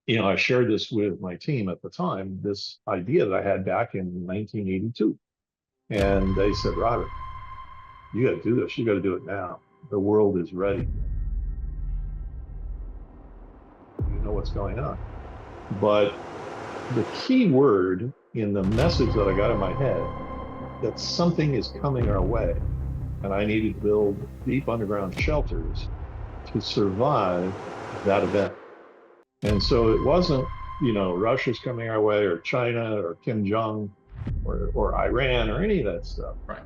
I shared this with my team at the time, this idea that I had back in 1982. And they said, Robert, you got to do this. You got to do it now. The world is ready. You know what's going on. But the key word in the message that I got in my head, that something is coming our way, and I needed to build deep underground shelters to survive that event. And so it wasn't, Russia's coming our way, or China, or Kim Jong, or Iran, or any of that stuff. Right.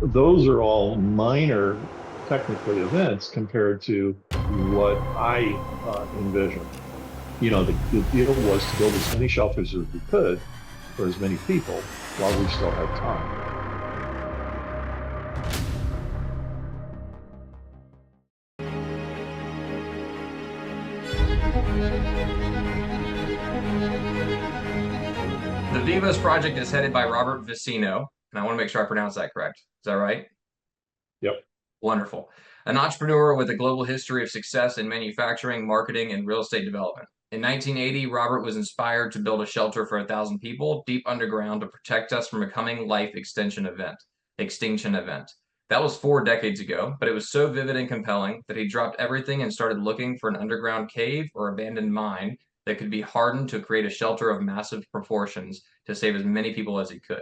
Those are all minor, technically, events compared to what I envisioned. The deal was to build as many shelters as we could for as many people while we still had time. The Vivos Project is headed by Robert Vicino, and I want to make sure I pronounce that correct. Is that right? Yep. Wonderful. An entrepreneur with a global history of success in manufacturing, marketing, and real estate development. In 1980, Robert was inspired to build a shelter for 1,000 people deep underground to protect us from a coming extinction event. That was 4 decades ago, but it was so vivid and compelling that he dropped everything and started looking for an underground cave or abandoned mine that could be hardened to create a shelter of massive proportions to save as many people as he could.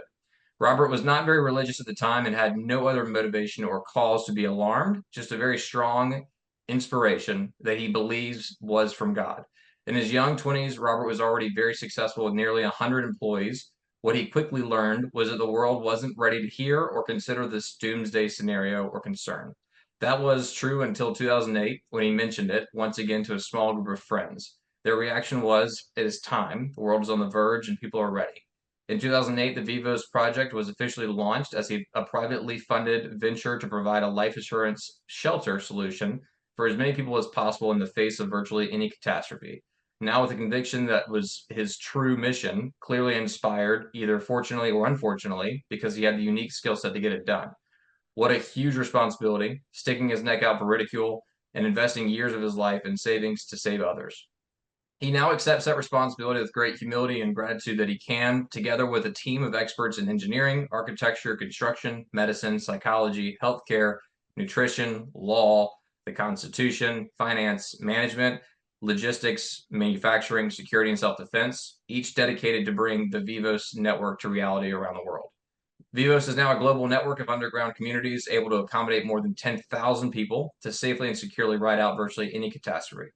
Robert was not very religious at the time and had no other motivation or cause to be alarmed, just a very strong inspiration that he believes was from God. In his young 20s, Robert was already very successful with nearly 100 employees. What he quickly learned was that the world wasn't ready to hear or consider this doomsday scenario or concern. That was true until 2008 when he mentioned it once again to a small group of friends. Their reaction was, it is time, the world is on the verge and people are ready. In 2008, the Vivos Project was officially launched as a privately funded venture to provide a life assurance shelter solution for as many people as possible in the face of virtually any catastrophe. Now, with the conviction that was his true mission, clearly inspired, either fortunately or unfortunately, because he had the unique skill set to get it done. What a huge responsibility, sticking his neck out for ridicule and investing years of his life in savings to save others. He now accepts that responsibility with great humility and gratitude that he can, together with a team of experts in engineering, architecture, construction, medicine, psychology, healthcare, nutrition, law, the Constitution, finance, management, logistics, manufacturing, security, and self-defense, each dedicated to bring the Vivos network to reality around the world. Vivos is now a global network of underground communities able to accommodate more than 10,000 people to safely and securely ride out virtually any catastrophe.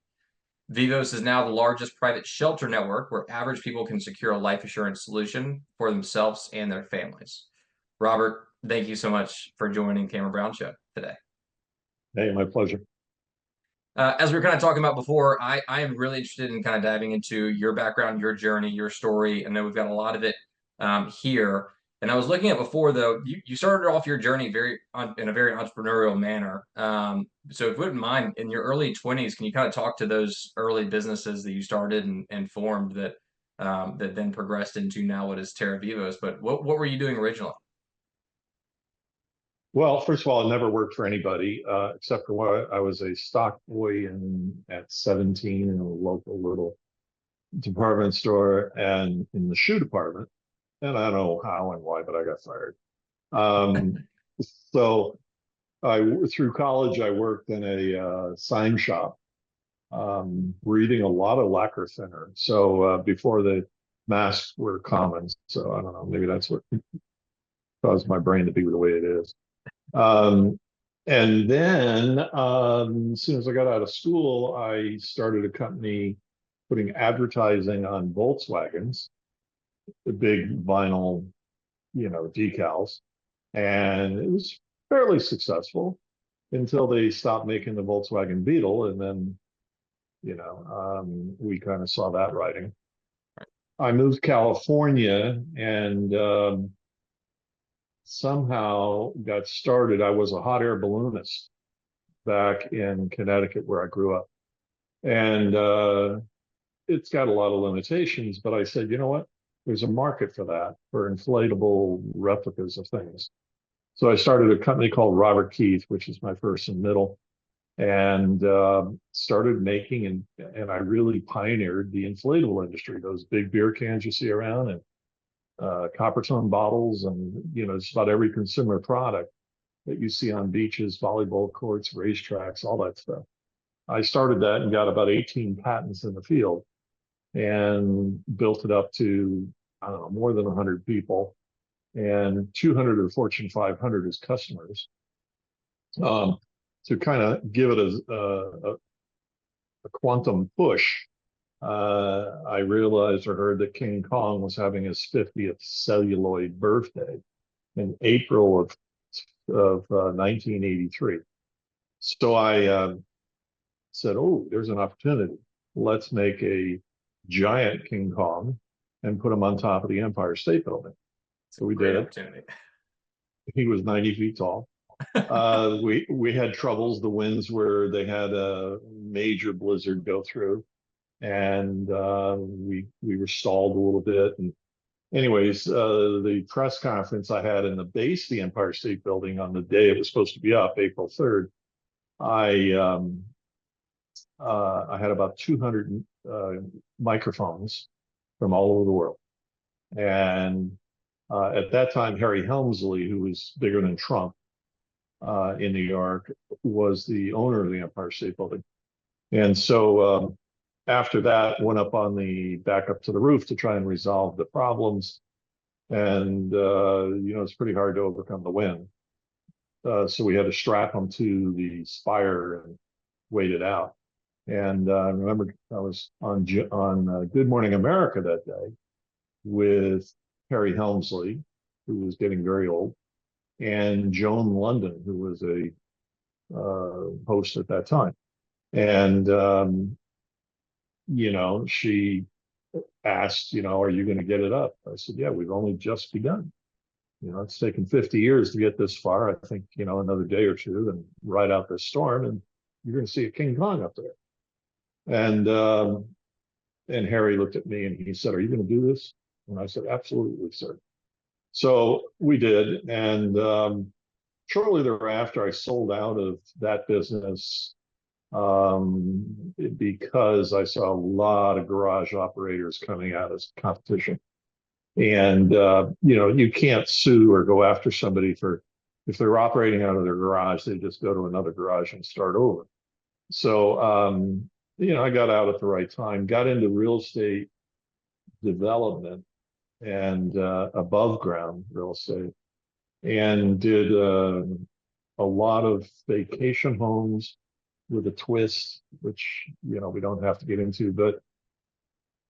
Vivos is now the largest private shelter network where average people can secure a life assurance solution for themselves and their families. Robert, thank you so much for joining Cameron Brown Show today. Hey, my pleasure. As we were kind of talking about before, I am really interested in kind of diving into your background, your journey, your story. I know we've got a lot of it here. And I was looking at before, though, you started off your journey in a very entrepreneurial manner. So if you wouldn't mind, in your early 20s, can you kind of talk to those early businesses that you started and formed that that then progressed into now what is Terra Vivos? But what were you doing originally? Well, first of all, I never worked for anybody except for what I was a stock boy at 17 in a local little department store and in the shoe department. And I don't know how and why, but I got fired. So through college, I worked in a sign shop, reading a lot of lacquer thinner. So before the masks were common. So I don't know, maybe that's what caused my brain to be the way it is. And then as soon as I got out of school, I started a company putting advertising on Volkswagens, the big vinyl, decals. And it was fairly successful until they stopped making the Volkswagen Beetle. And then, we kind of saw that writing. I moved to California and somehow got started. I was a hot air balloonist back in Connecticut where I grew up. And it's got a lot of limitations, but I said, you know what? There's a market for that, for inflatable replicas of things. So I started a company called Robert Keith, which is my first and middle. and started making, and I really pioneered the inflatable industry, those big beer cans you see around, and copper tone bottles, and just about every consumer product that you see on beaches, volleyball courts, racetracks, all that stuff. I started that and got about 18 patents in the field and built it up to, I don't know, more than 100 people and 200 of the Fortune 500 as customers. To kind of give it a quantum push, I realized or heard that King Kong was having his 50th celluloid birthday in April of 1983. So I said, "Oh, there's an opportunity. Let's make a giant King Kong and put him on top of the Empire State Building." So we did it. He was 90 feet tall. We had troubles. The winds they had a major blizzard go through, and we were stalled a little bit. And anyways, the press conference I had in the base of the Empire State Building on the day it was supposed to be up, April 3rd, I had about 200 microphones from all over the world. And at that time, Harry Helmsley, who was bigger than Trump in New York, was the owner of the Empire State Building. And so after that, went up back up to the roof to try and resolve the problems. And, it's pretty hard to overcome the wind. So we had to strap them to the spire and wait it out. And I remember I was on Good Morning America that day with Harry Helmsley, who was getting very old, and Joan London, who was a host at that time. And, she asked, are you going to get it up? I said, yeah, we've only just begun. It's taken 50 years to get this far. I think, another day or two and ride out this storm, and you're going to see a King Kong up there. And Harry looked at me and he said, "Are you going to do this?" And I said, "Absolutely, sir." So we did. And shortly thereafter, I sold out of that business because I saw a lot of garage operators coming out as competition. And, you can't sue or go after somebody if they're operating out of their garage, they just go to another garage and start over. So, I got out at the right time, got into real estate development and above ground real estate, and did a lot of vacation homes with a twist, which, we don't have to get into.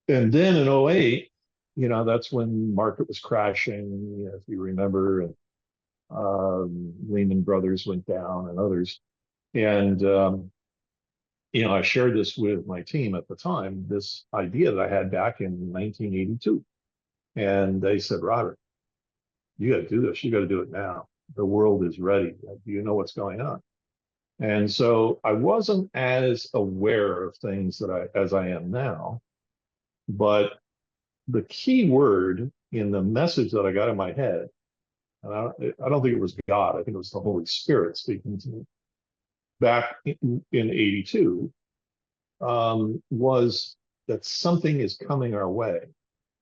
And then in 08, that's when market was crashing, if you remember, and Lehman Brothers went down and others. And, I shared this with my team at the time, this idea that I had back in 1982. And they said, "Robert, you got to do this. You got to do it now. The world is ready. Do you know what's going on?" And so I wasn't as aware of things as I am now. But the key word in the message that I got in my head, and I don't think it was God, I think it was the Holy Spirit speaking to me back in 82, was that something is coming our way.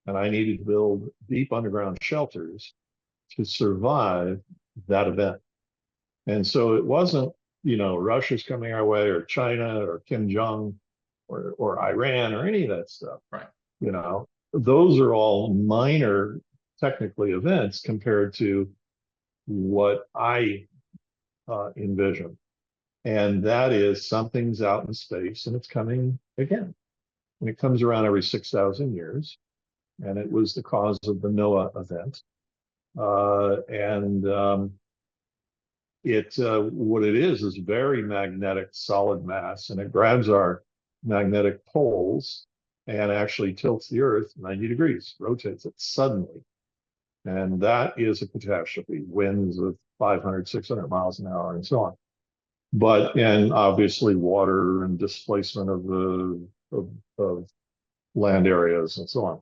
And I needed to build deep underground shelters to survive that event. And so it wasn't, Russia's coming our way, or China, or Kim Jong, or Iran, or any of that stuff. Right. Those are all minor, technically, events compared to what I envision. And that is something's out in space and it's coming again. And it comes around every 6,000 years. And it was the cause of the Noah event. What it is very magnetic, solid mass, and it grabs our magnetic poles and actually tilts the Earth 90 degrees, rotates it suddenly. And that is a catastrophe, winds of 500, 600 miles an hour, and so on. And obviously water and displacement of land areas and so on.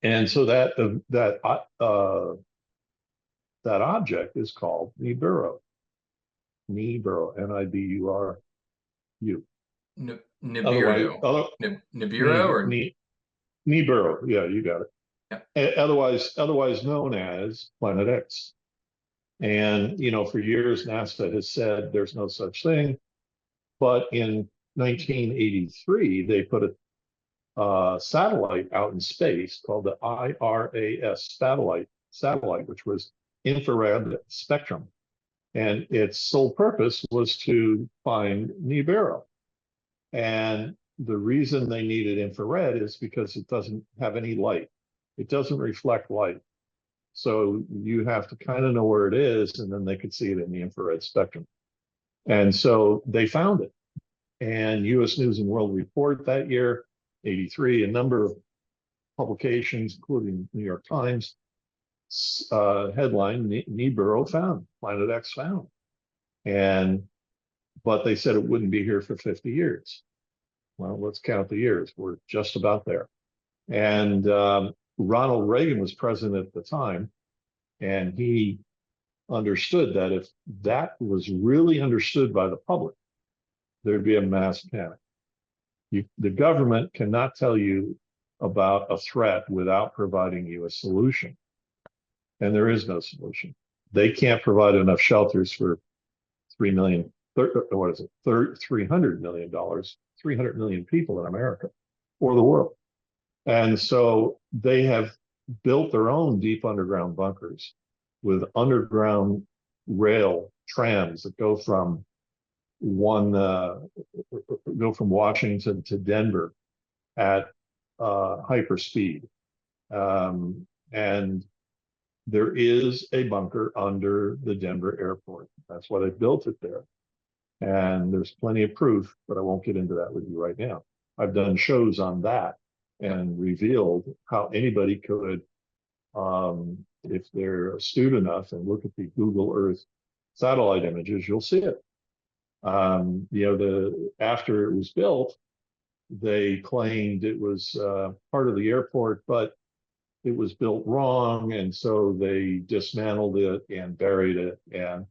And so that object is called Nibiru. Niburu, Nibur, you. Otherwise, Nibiru. other, Nibiru or Nibiru. Yeah, you got it. yeah. Otherwise known as Planet X. And, for years, NASA has said there's no such thing. But in 1983, they put a satellite out in space called the IRAS satellite, which was infrared spectrum. And its sole purpose was to find Nibiru. And the reason they needed infrared is because it doesn't have any light. It doesn't reflect light. So you have to kind of know where it is, and then they could see it in the infrared spectrum. And so they found it. And US News and World Report that year, 83, a number of publications, including New York Times, headline, Nibiru found, Planet X found. But they said it wouldn't be here for 50 years. Well, let's count the years. We're just about there. And Ronald Reagan was president at the time, and he understood that if that was really understood by the public, there'd be a mass panic. The government cannot tell you about a threat without providing you a solution. And there is no solution. They can't provide enough shelters for $300 million, $300 million, 300 million people in America or the world. And so they have built their own deep underground bunkers with underground rail trams that go from Washington to Denver at hyperspeed. And there is a bunker under the Denver airport. That's why they built it there. And there's plenty of proof, but I won't get into that with you right now. I've done shows on that and revealed how anybody could, if they're astute enough and look at the Google Earth satellite images, you'll see it. After it was built, they claimed it was part of the airport, but it was built wrong, and so they dismantled it and buried it. And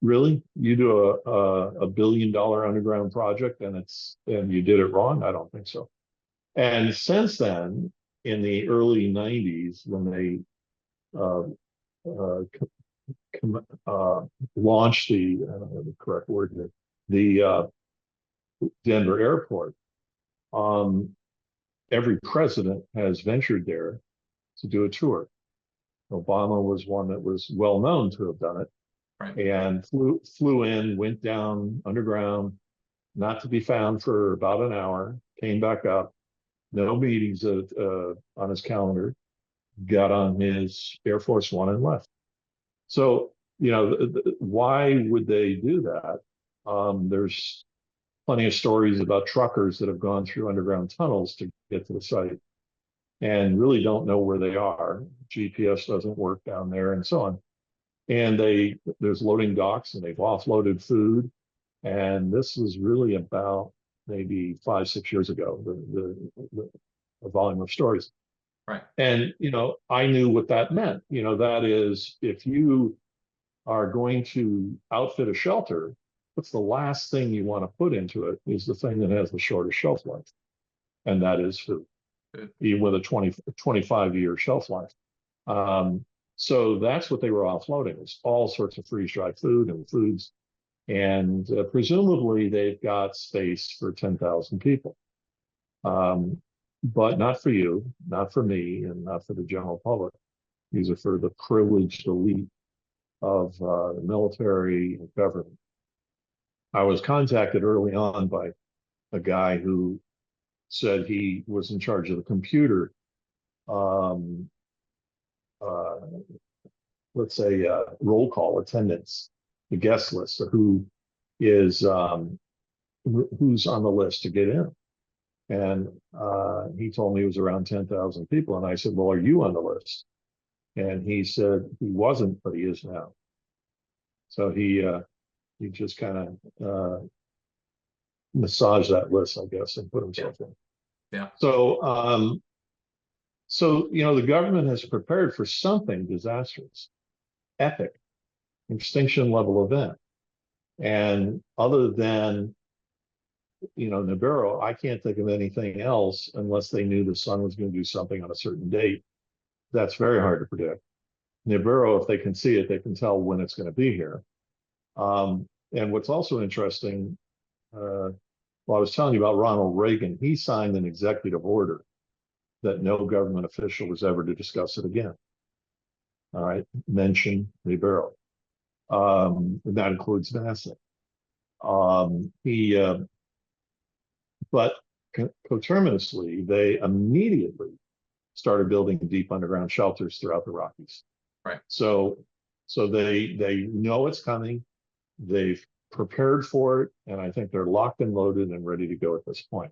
really, you do a $1 billion underground project and you did it wrong? I don't think so. And since then, in the early 90s, when they launched I don't know the correct word here, the Denver airport, every president has ventured there to do a tour. Obama was one that was well known to have done it, right, and flew in, went down underground, not to be found for about an hour, came back up, no meetings on his calendar, got on his Air Force One and left. So, why would they do that? There's plenty of stories about truckers that have gone through underground tunnels to get to the site and really don't know where they are. GPS doesn't work down there and so on. And there's loading docks and they've offloaded food. And this was really about maybe 5-6 years ago, the volume of stories. right. And, I knew what that meant. That is, if you are going to outfit a shelter, what's the last thing you want to put into it is the thing that has the shortest shelf life. And that is food, even with a 25-year shelf life. So that's what they were offloading, was all sorts of freeze-dried food and foods. And presumably they've got space for 10,000 people. But not for you, not for me, and not for the general public. These are for the privileged elite of the military and government. I was contacted early on by a guy who said he was in charge of the computer, let's say roll call attendance, the guest list of who's on the list to get in. And he told me it was around 10,000 people. And I said, well, are you on the list? And he said he wasn't, but he is now. So he just kind of massaged that list, I guess, and put himself in. Yeah. So, the government has prepared for something disastrous, epic, extinction level event. And other than Nibiru, I can't think of anything else unless they knew the sun was going to do something on a certain date. That's very hard to predict. Nibiru, if they can see it, they can tell when it's going to be here. And what's also interesting, well, I was telling you about Ronald Reagan. He signed an executive order that no government official was ever to discuss it again. All right, mention Nibiru. That includes NASA. But coterminously, they immediately started building deep underground shelters throughout the Rockies. Right. So they know it's coming. They've prepared for it, and I think they're locked and loaded and ready to go at this point.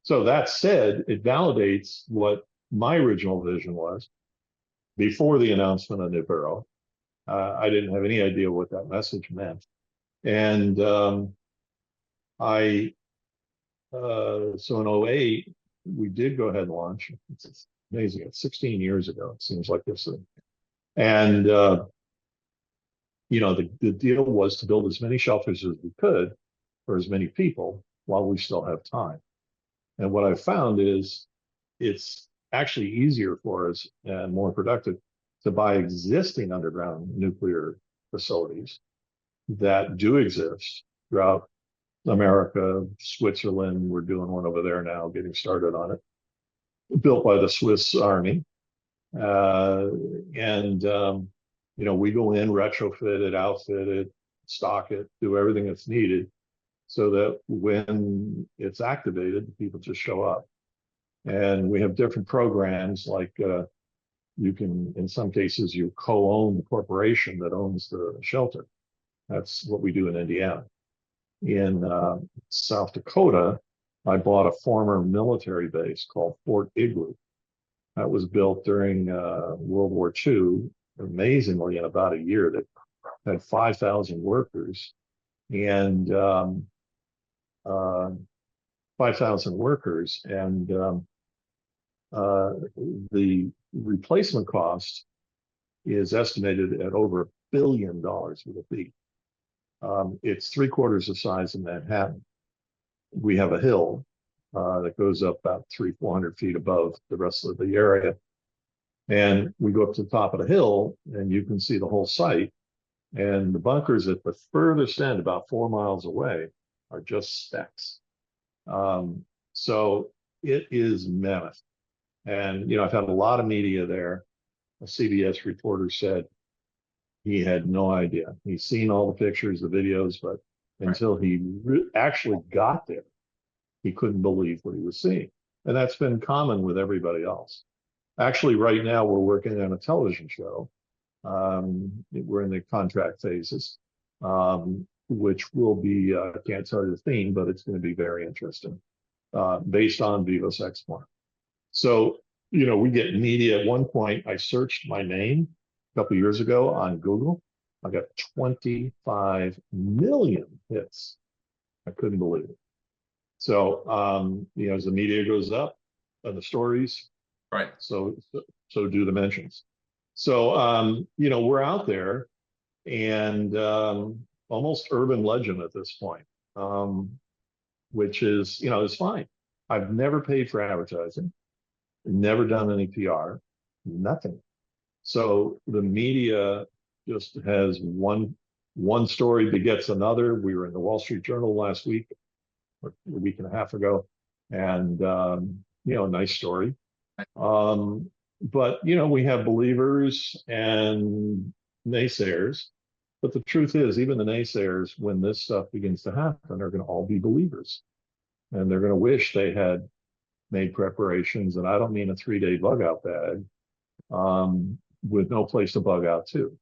So that said, it validates what my original vision was before the announcement of Nibiru. I didn't have any idea what that message meant. And so in 2008, we did go ahead and launch. It's amazing. It's 16 years ago. It seems like this thing. And, the deal was to build as many shelters as we could for as many people while we still have time. And what I've found is it's actually easier for us and more productive to buy existing underground nuclear facilities that do exist throughout America, Switzerland. We're doing one over there now, getting started on it, built by the Swiss Army. We go in, retrofit it, outfit it, stock it, do everything that's needed so that when it's activated, people just show up. And we have different programs like you can, in some cases, you co-own the corporation that owns the shelter. That's what we do in Indiana. In South Dakota, I bought a former military base called Fort Igloo. That was built during World War II. Amazingly, in about a year, that had 5,000 workers, and 5,000 workers, and the replacement cost is estimated at over $1 billion with a B. It's 3/4 the size of Manhattan. We have a hill that goes up about 300-400 feet above the rest of the area. And we go up to the top of the hill and you can see the whole site. And the bunkers at the furthest end, about 4 miles away, are just stacks. So it is mammoth. And, I've had a lot of media there. A CBS reporter said he had no idea. He's seen all the pictures, the videos, but until he actually got there, he couldn't believe what he was seeing. And that's been common with everybody else. Actually, right now, we're working on a television show. We're in the contract phases, which will be, I can't tell you the theme, but it's going to be very interesting, based on Vivos Export. So, we get media. At one point, I searched my name a couple of years ago on Google. I got 25 million hits. I couldn't believe it. So, as the media goes up and the stories, right. So do the mentions. So, we're out there and almost urban legend at this point, which is, is fine. I've never paid for advertising, never done any PR, nothing. So the media just has one story begets another. We were in the Wall Street Journal last week, or a week and a half ago, and a nice story. But we have believers and naysayers. But the truth is, even the naysayers, when this stuff begins to happen, are going to all be believers, and they're going to wish they had made preparations. And I don't mean a 3-day bug out bag, with no place to bug out to,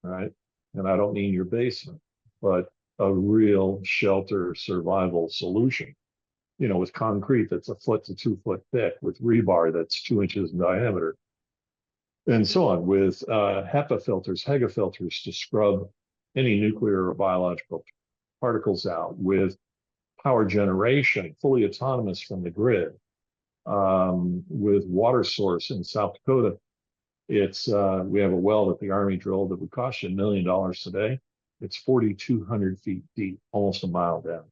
right? And I don't mean your basement, but a real shelter survival solution, with concrete that's 1 foot to 2 foot thick, with rebar that's 2 inches in diameter, and so on, with HEPA filters, HEGA filters to scrub any nuclear or biological particles out, with power generation, fully autonomous from the grid, with water source in South Dakota. It's we have a well that the Army drilled that would cost you $1 million today. It's 4,200 feet deep, almost a mile down.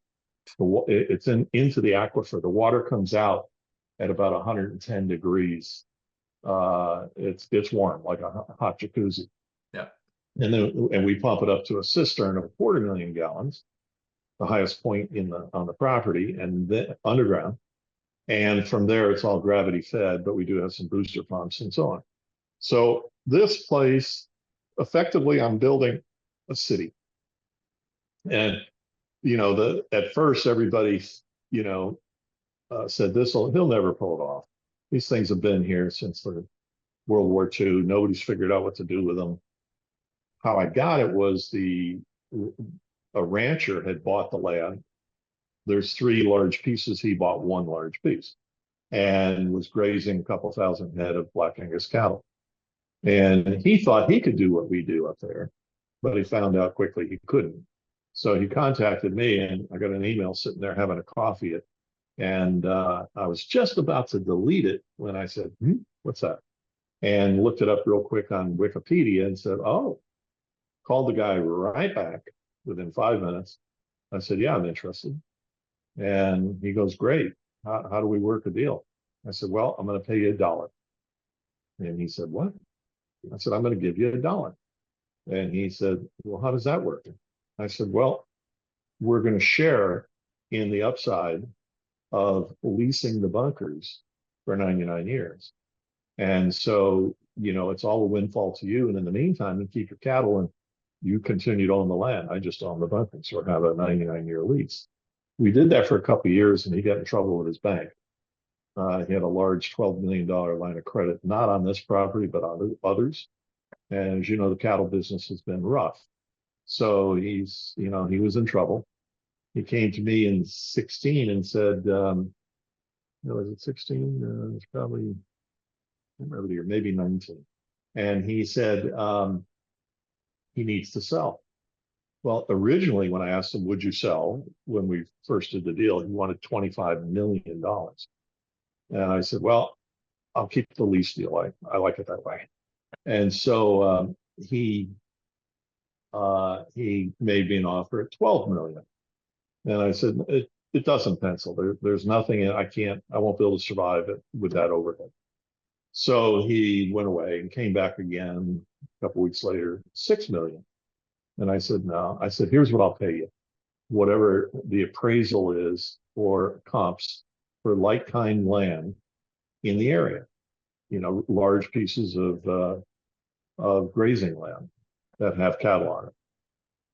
It's into the aquifer. The water comes out at about 110 degrees. It's warm, like a hot jacuzzi. Yeah. And we pump it up to a cistern of 250,000 gallons, the highest point on the property, and then underground. And from there, it's all gravity fed, but we do have some booster pumps and so on. So this place, effectively, I'm building a city. And at first everybody, said he'll never pull it off. These things have been here since the World War II. Nobody's figured out what to do with them. How I got it was a rancher had bought the land. There's 3 large pieces. He bought 1 large piece and was grazing a couple thousand head of Black Angus cattle. And he thought he could do what we do up there, but he found out quickly he couldn't. So he contacted me, and I got an email sitting there having a coffee. And I was just about to delete it when I said, what's that? And looked it up real quick on Wikipedia and said, oh, called the guy right back within 5 minutes. I said, yeah, I'm interested. And he goes, great. How do we work a deal? I said, well, I'm going to pay you $1. And he said, what? I said, I'm going to give you $1. And he said, well, how does that work? I said, well, we're going to share in the upside of leasing the bunkers for 99 years. And so, it's all a windfall to you. And in the meantime, you keep your cattle and you continue to own the land. I just own the bunkers or have a 99-year lease. We did that for a couple of years, and he got in trouble with his bank. He had a large $12 million line of credit, not on this property, but on others. And as you know, the cattle business has been rough. So he was in trouble. He came to me in 16 and said, was it 16? It's probably, I don't remember the year, maybe 19. And he said he needs to sell. Well, originally, when I asked him, would you sell, when we first did the deal, he wanted $25 million. And I said, well, I'll keep the lease deal. I like it that way. And so he made me an offer at 12 million. And I said, it doesn't pencil. There's nothing, I won't be able to survive it with that overhead. So he went away and came back again a couple of weeks later, 6 million. And I said, no. I said, here's what I'll pay you. Whatever the appraisal is for comps for like kind land in the area, large pieces of grazing land that have cattle on it.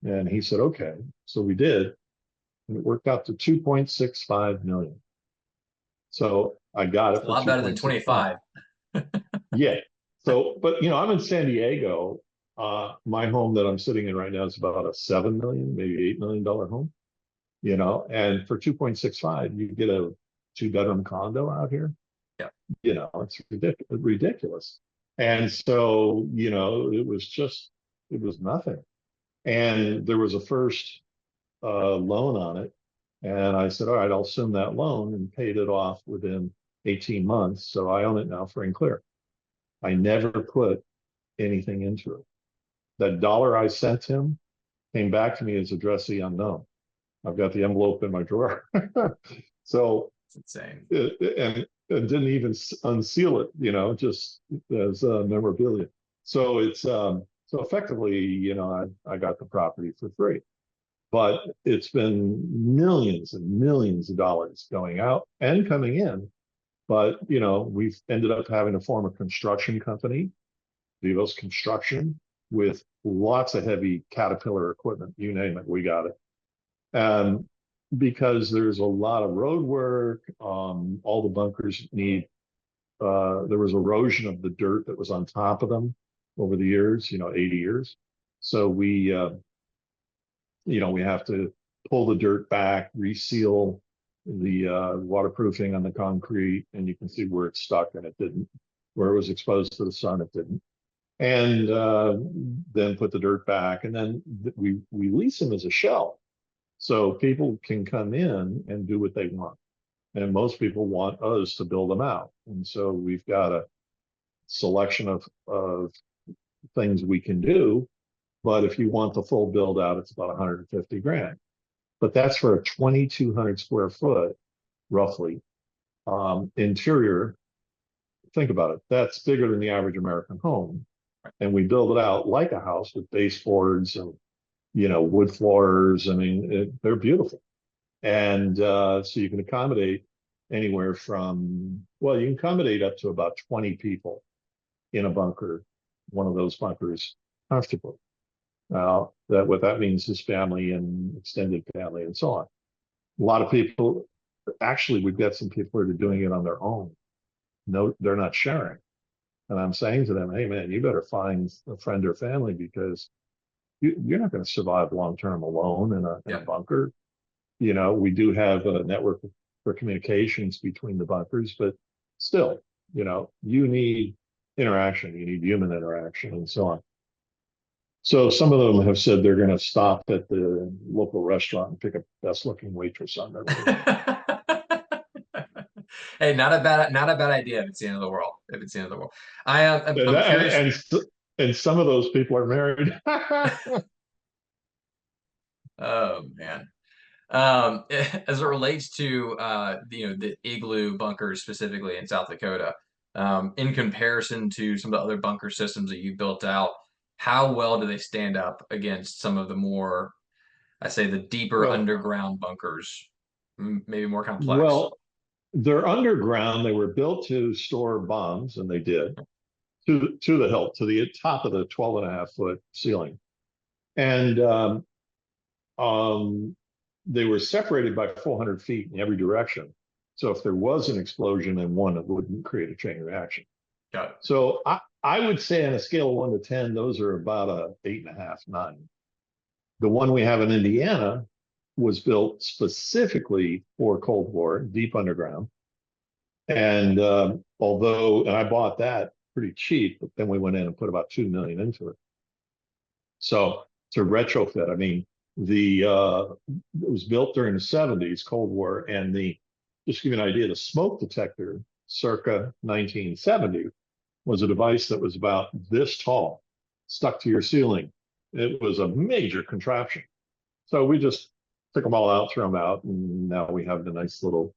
And he said, okay. So we did. And it worked out to 2.65 million. So I got it for a lot better than 25. Yeah. So, but I'm in San Diego. My home that I'm sitting in right now is about a 7 million, maybe $8 million home. And for 2.65, you get a 2-bedroom condo out here. Yeah. It's ridiculous. And so, it was nothing. And there was a first loan on it. And I said, all right, I'll assume that loan, and paid it off within 18 months. So I own it now free and clear. I never put anything into it. That $1 I sent him came back to me as addressee unknown. I've got the envelope in my drawer. So it's insane. And didn't even unseal it, just as memorabilia. So it's so effectively, I got the property for free. But it's been millions and millions of dollars going out and coming in. But we've ended up having to form a construction company, Vivos Construction, with lots of heavy Caterpillar equipment. You name it, we got it. Because there's a lot of road work, all the bunkers need. There was erosion of the dirt that was on top of them over the years, 80 years. So we have to pull the dirt back, reseal the waterproofing on the concrete, and you can see where it's stuck and it didn't. Where it was exposed to the sun, it didn't. And then put the dirt back, and then we lease them as a shell, so people can come in and do what they want. And most people want us to build them out, and so we've got a selection of things we can do. But if you want the full build out, it's about 150 grand. but that's for a 2,200 square foot, roughly, interior. Think about it. That's bigger than the average American home. And we build it out like a house with baseboards and, wood floors. I mean, they're beautiful. And so you can accommodate anywhere from, well, you can accommodate up to about 20 people in a bunker, one of those bunkers, comfortably. Now, what that means is family and extended family and so on. A lot of people, actually, we've got some people that are doing it on their own. No, they're not sharing. And I'm saying to them, hey, man, you better find a friend or family because you're not going to survive long term alone in a bunker. We do have a network for communications between the bunkers, but still, you need interaction, you need human interaction and so on. So some of them have said they're going to stop at the local restaurant and pick up the best looking waitress on their way. Hey, not a bad idea if it's the end of the world. If it's the end of the world. I'm curious. And some of those people are married. Oh man. As it relates to the igloo bunkers specifically in South Dakota, in comparison to some of the other bunker systems that you built out, how well do they stand up against some of the more, I say, the deeper underground bunkers, maybe more complex? Well, they're underground. They were built to store bombs, and they did to the hilt, to the top of the 12.5 foot ceiling. And they were separated by 400 feet in every direction. So if there was an explosion in one, it wouldn't create a chain reaction. Got it. So I would say on a scale of 1 to 10, those are about a 8.5, 9. The one we have in Indiana was built specifically for Cold War, deep underground. And and I bought that pretty cheap, but then we went in and put about 2 million into it. So to retrofit, I mean, it was built during the 70s, Cold War, and just to give you an idea, the smoke detector circa 1970 was a device that was about this tall, stuck to your ceiling. It was a major contraption. So we just took them all out, threw them out, and now we have the nice little,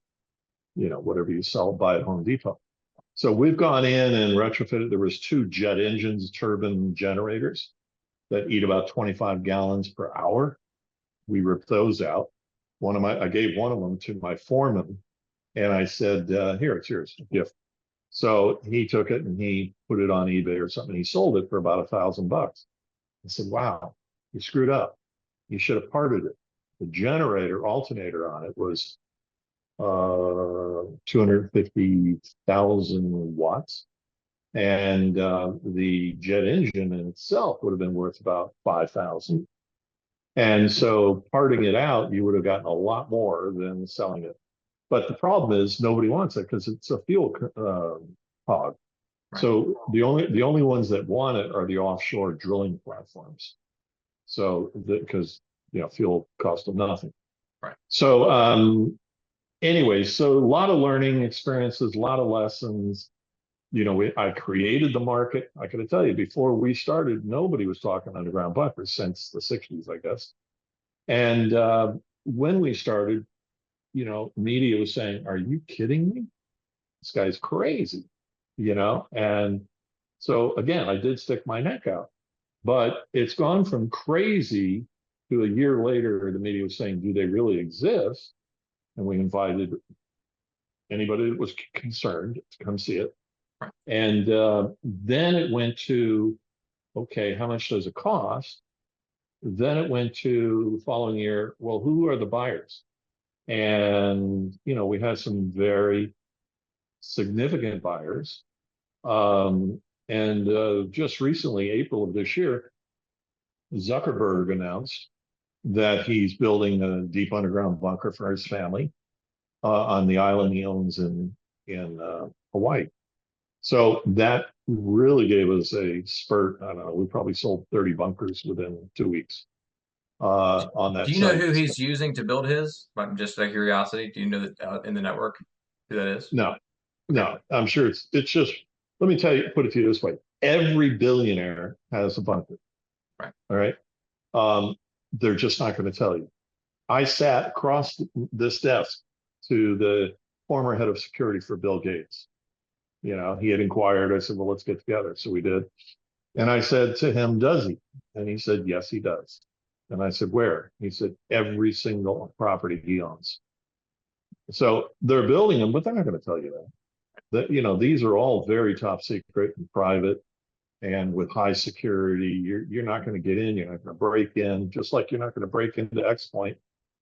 whatever you buy at Home Depot. So we've gone in and retrofitted. There was 2 jet engines, turbine generators that eat about 25 gallons per hour. We ripped those out. I gave one of them to my foreman, and I said, "Here, it's yours, a gift." So he took it and he put it on eBay or something. He sold it for about $1,000. I said, "Wow, you screwed up. You should have parted it." The generator alternator on it was 250,000 watts. And the jet engine in itself would have been worth about 5,000. And so parting it out, you would have gotten a lot more than selling it. But the problem is nobody wants it because it's a fuel hog. Right. So the only ones that want it are the offshore drilling platforms. So because fuel costs them nothing. Right. So anyway, so a lot of learning experiences, a lot of lessons. I created the market. I got to tell you, before we started, nobody was talking underground bunkers since the 60s, I guess. And when we started, media was saying, "Are you kidding me? This guy's crazy," And so again, I did stick my neck out, but it's gone from crazy to a year later, the media was saying, "Do they really exist?" And we invited anybody that was concerned to come see it. And then it went to, okay, how much does it cost? Then it went to the following year, well, who are the buyers? And, we had some very significant buyers. And just recently, April of this year, Zuckerberg announced that he's building a deep underground bunker for his family on the island he owns in Hawaii. So that really gave us a spurt. I don't know. We probably sold 30 bunkers within 2 weeks on that. Do you know who he's using to build his? Just out of curiosity, do you know that in the network who that is? No. I'm sure it's just. Let me put it to you this way: every billionaire has a bunker. Right. All right. They're just not going to tell you. I sat across this desk to the former head of security for Bill Gates. You know, he had inquired. I said, well, let's get together. So we did. And I said to him, does he? And he said, yes, he does. And I said, where? He said, every single property he owns. So they're building them, but they're not going to tell you that. That, you know, these are all very top secret and private and with high security. You're not going to get in. You're not going to break in, just like you're not going to break into X Point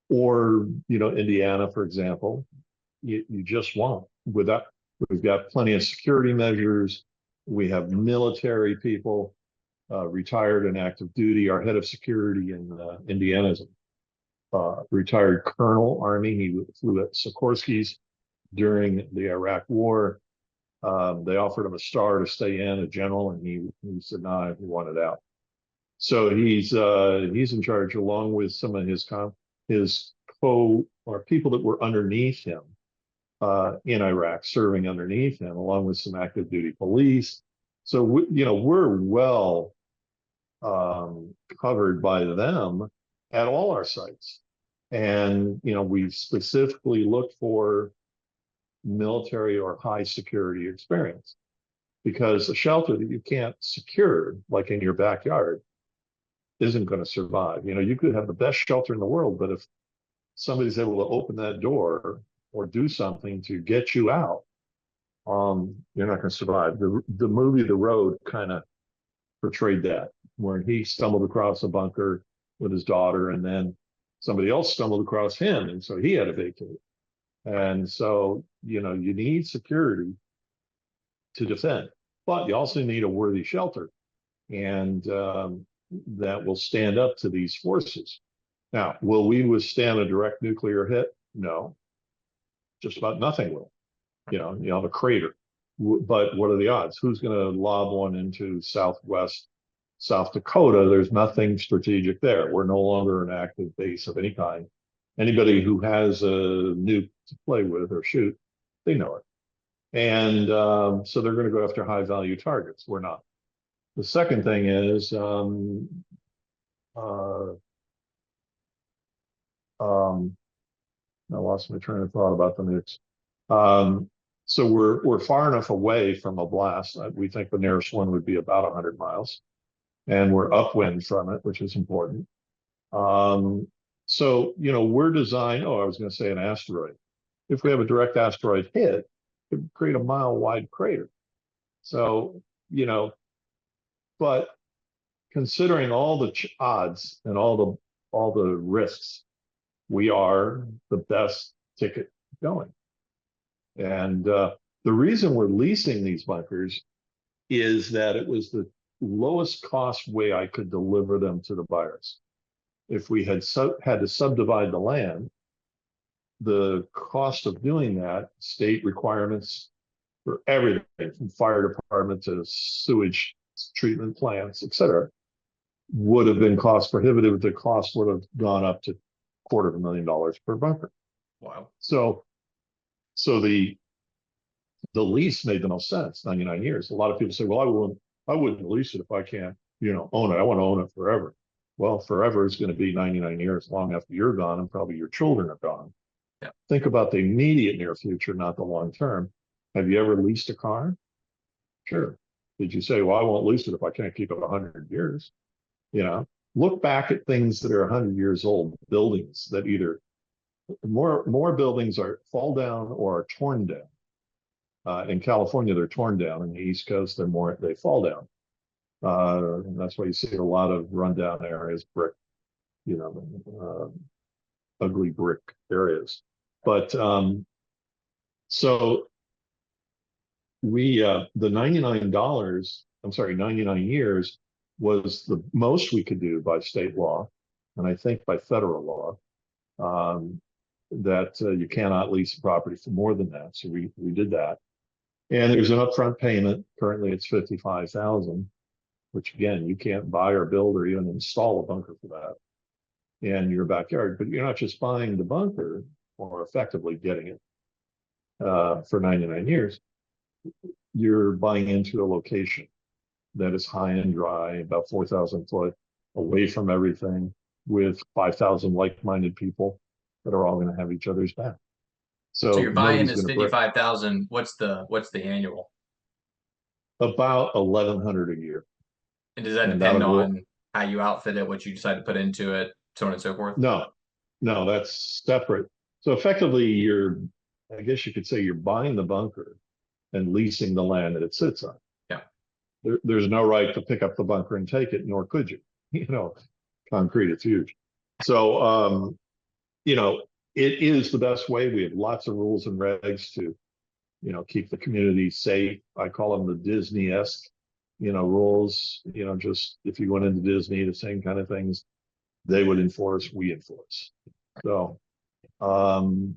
or, you know, Indiana, for example. You just won't. With that, we've got plenty of security measures. We have military people, retired and active duty. Our head of security in Indiana is a retired colonel, Army. He flew at Sikorsky's during the Iraq War. They offered him a star to stay in, a general, and he said, "No, he wanted out." So he's in charge, along with some of his co or people that were underneath him in Iraq, serving underneath him, along with some active duty police. So we're well covered by them at all our sites, and we specifically look for military or high security experience, because a shelter that you can't secure, like in your backyard, isn't going to survive. You could have the best shelter in the world, but if somebody's able to open that door or do something to get you out, you're not going to survive. The movie The Road kind of portrayed that, where he stumbled across a bunker with his daughter, and then somebody else stumbled across him, and so he had to vacate. And so, you need security to defend, but you also need a worthy shelter, and that will stand up to these forces. Now, will we withstand a direct nuclear hit? No, just about nothing will. You have a crater, but what are the odds? Who's going to lob one into southwest South Dakota? There's nothing strategic there. We're no longer an active base of any kind. Anybody who has a nuke to play with or shoot, they know it. And so they're going to go after high value targets. We're not. The second thing is I lost my train of thought about the nukes. So we're far enough away from a blast. We think the nearest one would be about 100 miles, and we're upwind from it, which is important. So we're designed. Oh, I was going to say an asteroid. If we have a direct asteroid hit, it would create a mile-wide crater. So but considering all the odds and all the risks, we are the best ticket going. And the reason we're leasing these bunkers is that it was the lowest cost way I could deliver them to the buyers. If we had to subdivide the land, the cost of doing that, state requirements for everything from fire department to sewage treatment plants, et cetera, would have been cost prohibitive. The cost would have gone up to $250,000 per bunker. Wow. So the lease made the most sense, 99 years. A lot of people say, well, I wouldn't lease it if I can't, own it. I want to own it forever. Well, forever is going to be 99 years, long after you're gone and probably your children are gone. Yeah. Think about the immediate near future, not the long term. Have you ever leased a car? Sure. Did you say, well, I won't lease it if I can't keep it 100 years? Look back at things that are 100 years old, buildings that either more buildings fall down or are torn down. In California, they're torn down. In the East Coast, they fall down. And that's why you see a lot of rundown areas, brick, ugly brick areas. But so the $99 years was the most we could do by state law, and I think by federal law, that you cannot lease a property for more than that. So we did that. And there's an upfront payment. Currently it's $55,000, which again, you can't buy or build or even install a bunker for that in your backyard. But you're not just buying the bunker or effectively getting it for 99 years. You're buying into a location that is high and dry, about 4,000 foot away from everything, with 5,000 like-minded people. that are all going to have each other's back. So So your buy-in nobody's is going to break. 55,000. What's the annual? About 1,100 a year, And does that and that'll depend go. on how you outfit it, what you decide to put into it, so on and so forth? No, no, that's separate. So effectively, I guess you could say you're buying the bunker and leasing the land that it sits on. Yeah. There's no right to pick up the bunker and take it, nor could you. You know, concrete, it's huge. So, you know, it is the best way. We have lots of rules and regs to, keep the community safe. I call them the Disney-esque, rules. Just if you went into Disney, the same kind of things they would enforce, we enforce. So, um,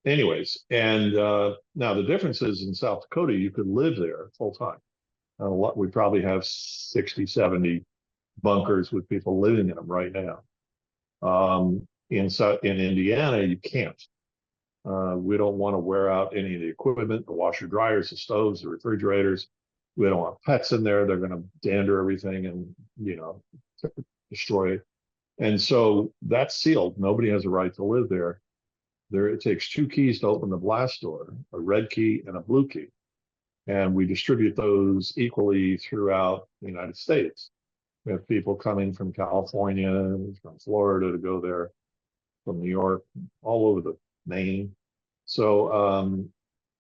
anyways, and now the difference is in South Dakota, you could live there full time. We probably have 60, 70 bunkers with people living in them right now. In Indiana, you can't. We don't want to wear out any of the equipment, the washer dryers, the stoves, the refrigerators. We don't want pets in there. They're going to dander everything and, destroy it. And so that's sealed. Nobody has a right to live there. It takes two keys to open the blast door, a red key and a blue key. And we distribute those equally throughout the United States. We have people coming from California, from Florida to go there, from New York, all over the Maine. So,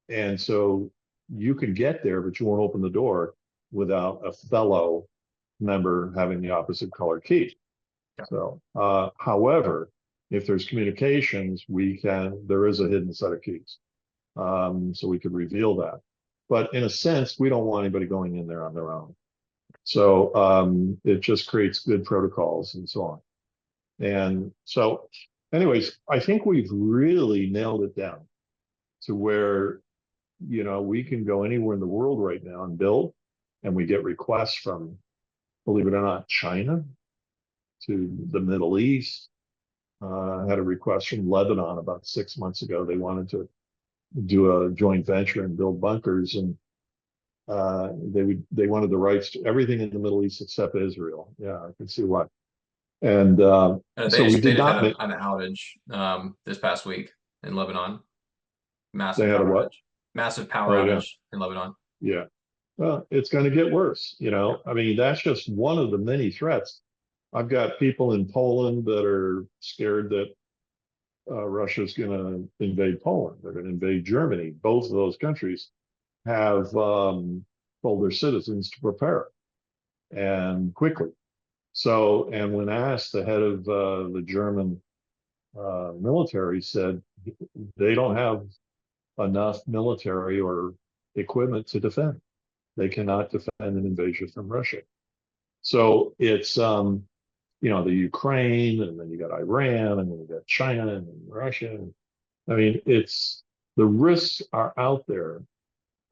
and so you can get there, but you won't open the door without a fellow member having the opposite color key. So, however, if there's communications, there is a hidden set of keys. So we could reveal that. But in a sense, we don't want anybody going in there on their own. So it just creates good protocols and so on. And so, anyways, I think we've really nailed it down to where, we can go anywhere in the world right now and build, and we get requests from, believe it or not, China to the Middle East. I had a request from Lebanon about 6 months ago. They wanted to do a joint venture and build bunkers, and they wanted the rights to everything in the Middle East except Israel. Yeah, I can see why. And so we They did just had not make. an outage this past week in Lebanon. They Massive had a power what? outage. Massive power Oh yeah, outage in Lebanon. yeah. Well, it's going to get worse. Yeah. I mean, that's just one of the many threats. I've got people in Poland that are scared that Russia's going to invade Poland. They're going to invade Germany. Both of those countries have told their citizens to prepare and quickly. So, and when asked, the head of the German military said they don't have enough military or equipment to defend. They cannot defend an invasion from Russia. So it's the Ukraine, and then you got Iran, and then you got China and Russia. I mean, the risks are out there.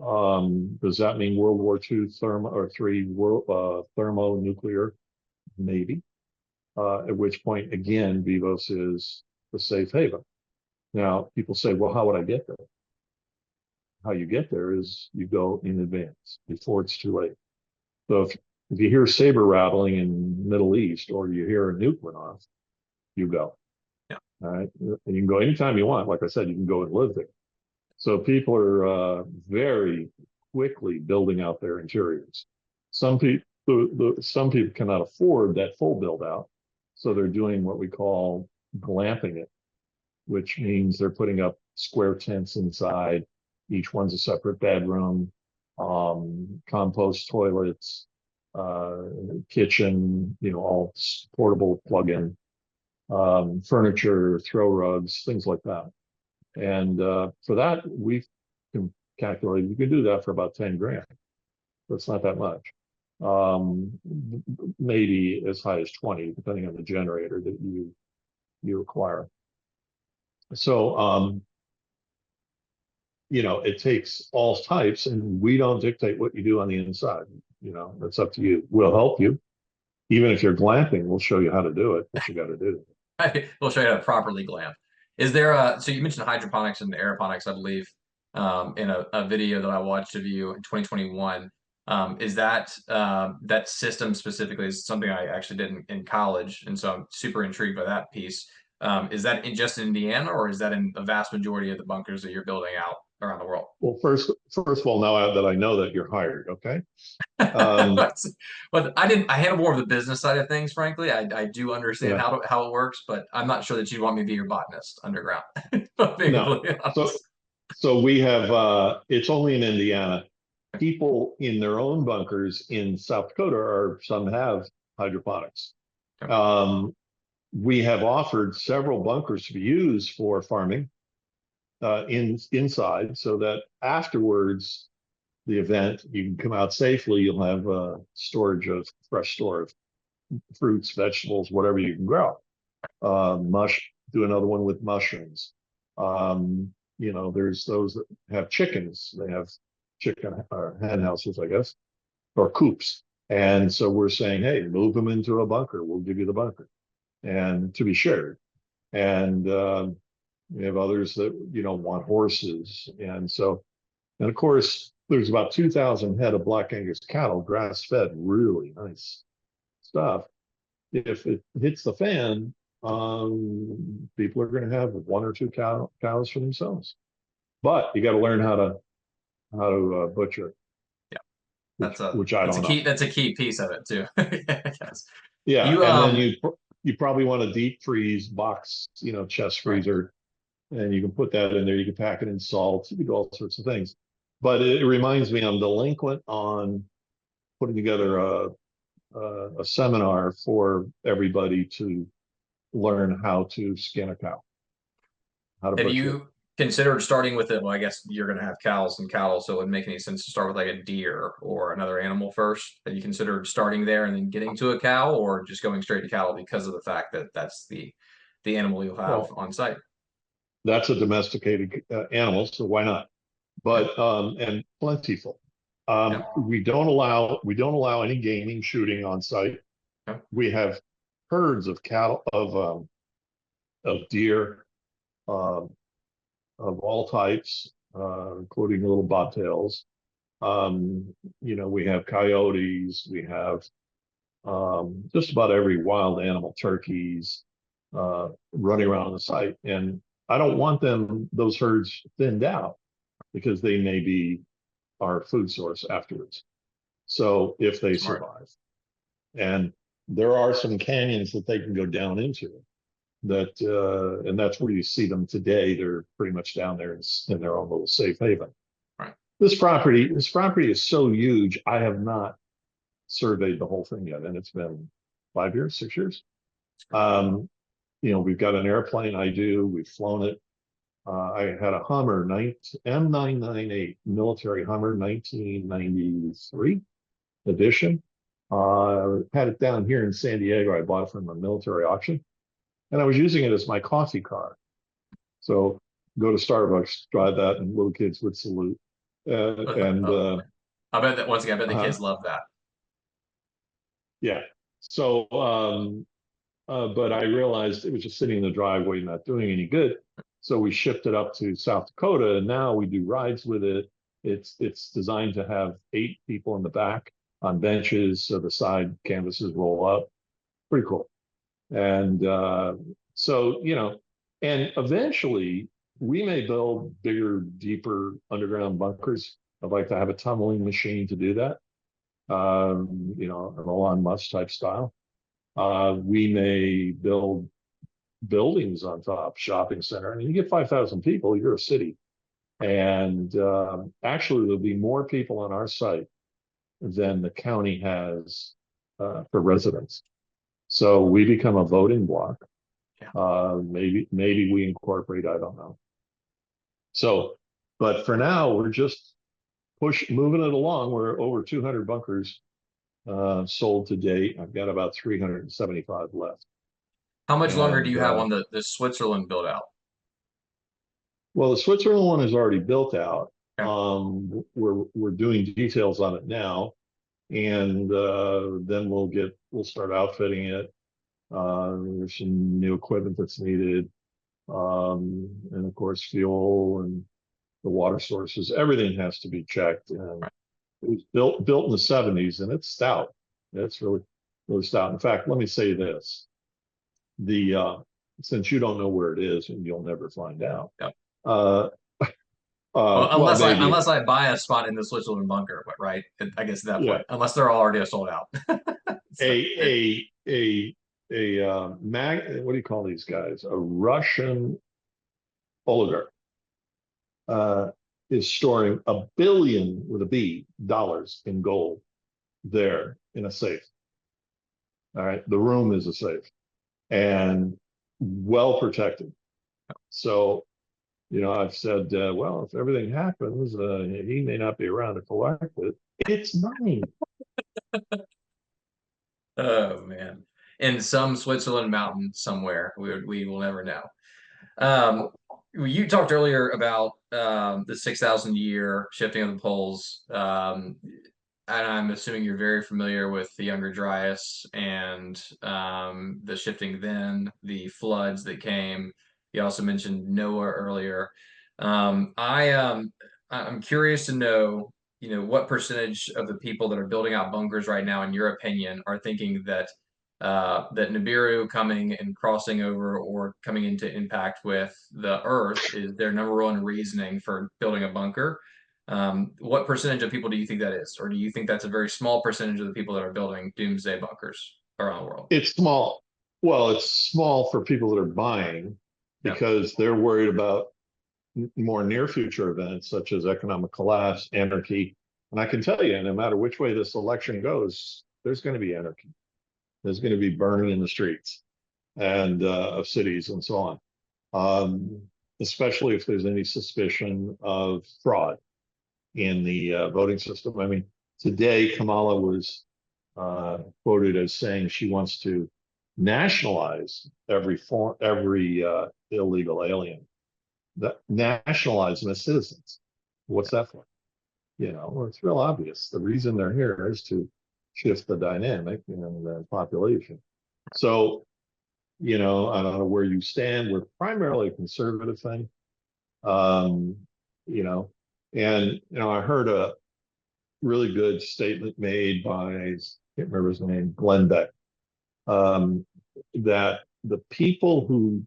Does that mean World War II thermonuclear? Maybe. At which point, again, Vivos is the safe haven. Now, people say, well, how would I get there? How you get there is you go in advance before it's too late. So if you hear saber rattling in the Middle East or you hear a nuke went off, you go. Yeah. All right. And you can go anytime you want. Like I said, you can go and live there. So people are very quickly building out their interiors. Some people cannot afford that full build out. So they're doing what we call glamping it, which means they're putting up square tents inside. Each one's a separate bedroom, compost toilets, kitchen, all portable plug-in, furniture, throw rugs, things like that. And for that, we can calculate, you can do that for about 10 grand. So it's not that much. Maybe as high as 20, depending on the generator that you acquire. So, it takes all types, and we don't dictate what you do on the inside. That's up to you. We'll help you. Even if you're glamping, we'll show you how to do it, what you got to do. We'll show you how to properly glamp. So you mentioned hydroponics and aeroponics, I believe, in a video that I watched of you in 2021. Is that system specifically is something I actually did in college, and so I'm super intrigued by that piece. Is that just in Indiana, or is that in the vast majority of the bunkers that you're building out around the world? Well, first of all, now that I know that you're hired, okay. Um, But I handle more of the business side of things, frankly. I do understand yeah, how it works, but I'm not sure that you'd want me to be your botanist underground. If I'm being no. completely So honest. so we have it's only in Indiana. People in their own bunkers in South Dakota, or some have hydroponics. Okay. Um, we have offered several bunkers to be used for farming inside, so that afterwards the event you can come out safely. You'll have storage of fresh store of fruits, vegetables, whatever you can grow. Do another one with mushrooms. There's those that have chickens. They have chicken or hen houses, I guess, or coops. And so we're saying, hey, move them into a bunker. We'll give you the bunker and to be shared. And we have others that, want horses. And of course, there's about 2,000 head of Black Angus cattle, grass fed, really nice stuff. If it hits the fan, people are going to have one or two cows for themselves. But you got to learn how to butcher it, Yeah, which I don't know. that's a key piece of it too. Yes. Yeah, You and then you probably want a deep freeze box, chest Right. freezer, and you can put that in there. You can pack it in salt. You can do all sorts of things. But it reminds me, I'm delinquent on putting together a seminar for everybody to learn how to skin a cow, how to Have butcher it. you considered starting with it? Well, I guess you're going to have cows and cattle, so it wouldn't make any sense to start with like a deer or another animal first. Have you considered starting there and then getting to a cow, or just going straight to cattle because of the fact that that's the animal you'll have Well, on site? that's a domesticated animal, so why not? Yeah, But and plentiful. yeah, We don't allow any gaming, shooting on site. yeah. We have herds of cattle of deer um, of all types, including little bobtails. We have coyotes. We have just about every wild animal, turkeys, running around the site. And I don't want those herds thinned out because they may be our food source afterwards. So if they Smart. survive, and there are some canyons that they can go down into and that's where you see them today. They're pretty much down there in their own little safe haven. Right. This property is so huge. I have not surveyed the whole thing yet, and it's been 5 years, 6 years. We've got an airplane. We've flown it. I had a Hummer, M998 military Hummer, 1993 edition. Had it down here in San Diego. I bought it from a military auction, and I was using it as my coffee car. So go to Starbucks, drive that, and little kids would salute. And Oh, I bet that once again, I bet the uh, kids love that. yeah. So, but I realized it was just sitting in the driveway, not doing any good. So we shipped it up to South Dakota, and now we do rides with it. It's designed to have 8 people in the back on benches, so the side canvases roll up. Pretty cool. And and eventually we may build bigger, deeper underground bunkers. I'd like to have a tunneling machine to do that. An Elon Musk type style. We may build buildings on top, shopping center. I mean, you get 5,000 people, you're a city. And actually, there'll be more people on our site than the county has for residents. So we become a voting block. Yeah. Maybe we incorporate, I don't know. So, but for now, we're just moving it along. We're over 200 bunkers sold to date. I've got about 375 left. How much longer do And you have on the Switzerland build out? well, the Switzerland one is already built out. Okay. We're doing details on it now, and then we'll start outfitting it. There's some new equipment that's needed, and of course fuel and the water sources. Everything has to be checked. And Right. it was built in the '70s, and it's stout. It's really really stout. In fact, let me say this: the since you don't know where it is and you'll never find out. Yep. Uh, Well, well, maybe, unless I buy a spot in the Switzerland bunker, but right, I guess at that yeah. point, unless they're already sold out. So, What do you call these guys? A Russian oligarch uh, is storing $1 billion with a B dollars in gold there in a safe. All right, the room is a safe and well protected. So, I've said, well, if everything happens, he may not be around to collect it. It's money. oh man, in some Switzerland mountain somewhere, we will never know. Um, you talked earlier about the 6,000 year shifting of the poles, and I'm assuming you're very familiar with the Younger Dryas and the shifting then, the floods that came. You also mentioned Noah earlier. Um, I um, I'm curious to know, what percentage of the people that are building out bunkers right now, in your opinion, are thinking that that Nibiru coming and crossing over or coming into impact with the Earth is their number one reasoning for building a bunker. What percentage of people do you think that is? Or do you think that's a very small percentage of the people that are building doomsday bunkers around the world? It's small. Well, it's small for people that are buying Yeah. because they're worried about more near future events such as economic collapse, anarchy. And I can tell you, no matter which way this election goes, there's going to be anarchy. There's going to be burning in the streets and of cities and so on, especially if there's any suspicion of fraud in the voting system. I mean, today Kamala was quoted as saying she wants to nationalize every illegal alien, that nationalize them as citizens. What's that for? Well, it's real obvious. The reason they're here is to shift the dynamic in the population. So, I don't know where you stand. We're primarily a conservative thing. Um, you know, and I heard a really good statement made by, I can't remember his name, Glenn Beck, that the people who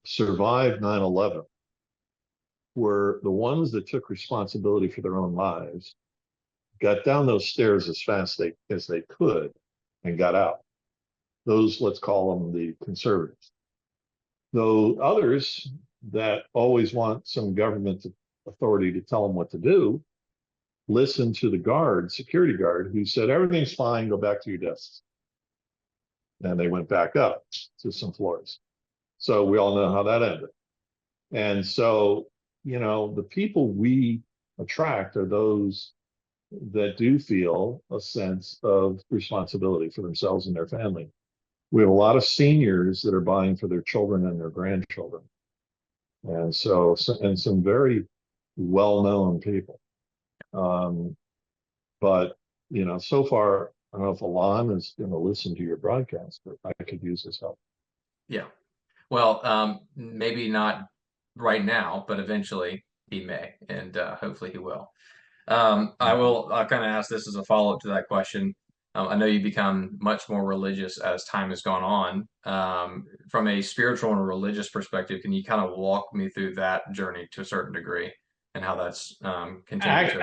survived 9/11 were the ones that took responsibility for their own lives, got down those stairs as fast as they could, and got out. Those, let's call them the conservatives. Though others that always want some government authority to tell them what to do, listen to the security guard, who said, everything's fine, go back to your desks. And they went back up to some floors. So we all know how that ended. And so, the people we attract are those that do feel a sense of responsibility for themselves and their family. We have a lot of seniors that are buying for their children and their grandchildren. And and some very well-known people. But, so far, I don't know if Alon is going to listen to your broadcast, but I could use his help. Yeah. Well, maybe not right now, but eventually he may, and hopefully he will. I'll kind of ask this as a follow-up to that question. I know you become much more religious as time has gone on. From a spiritual and religious perspective, can you kind of walk me through that journey to a certain degree and how that's continued to grow?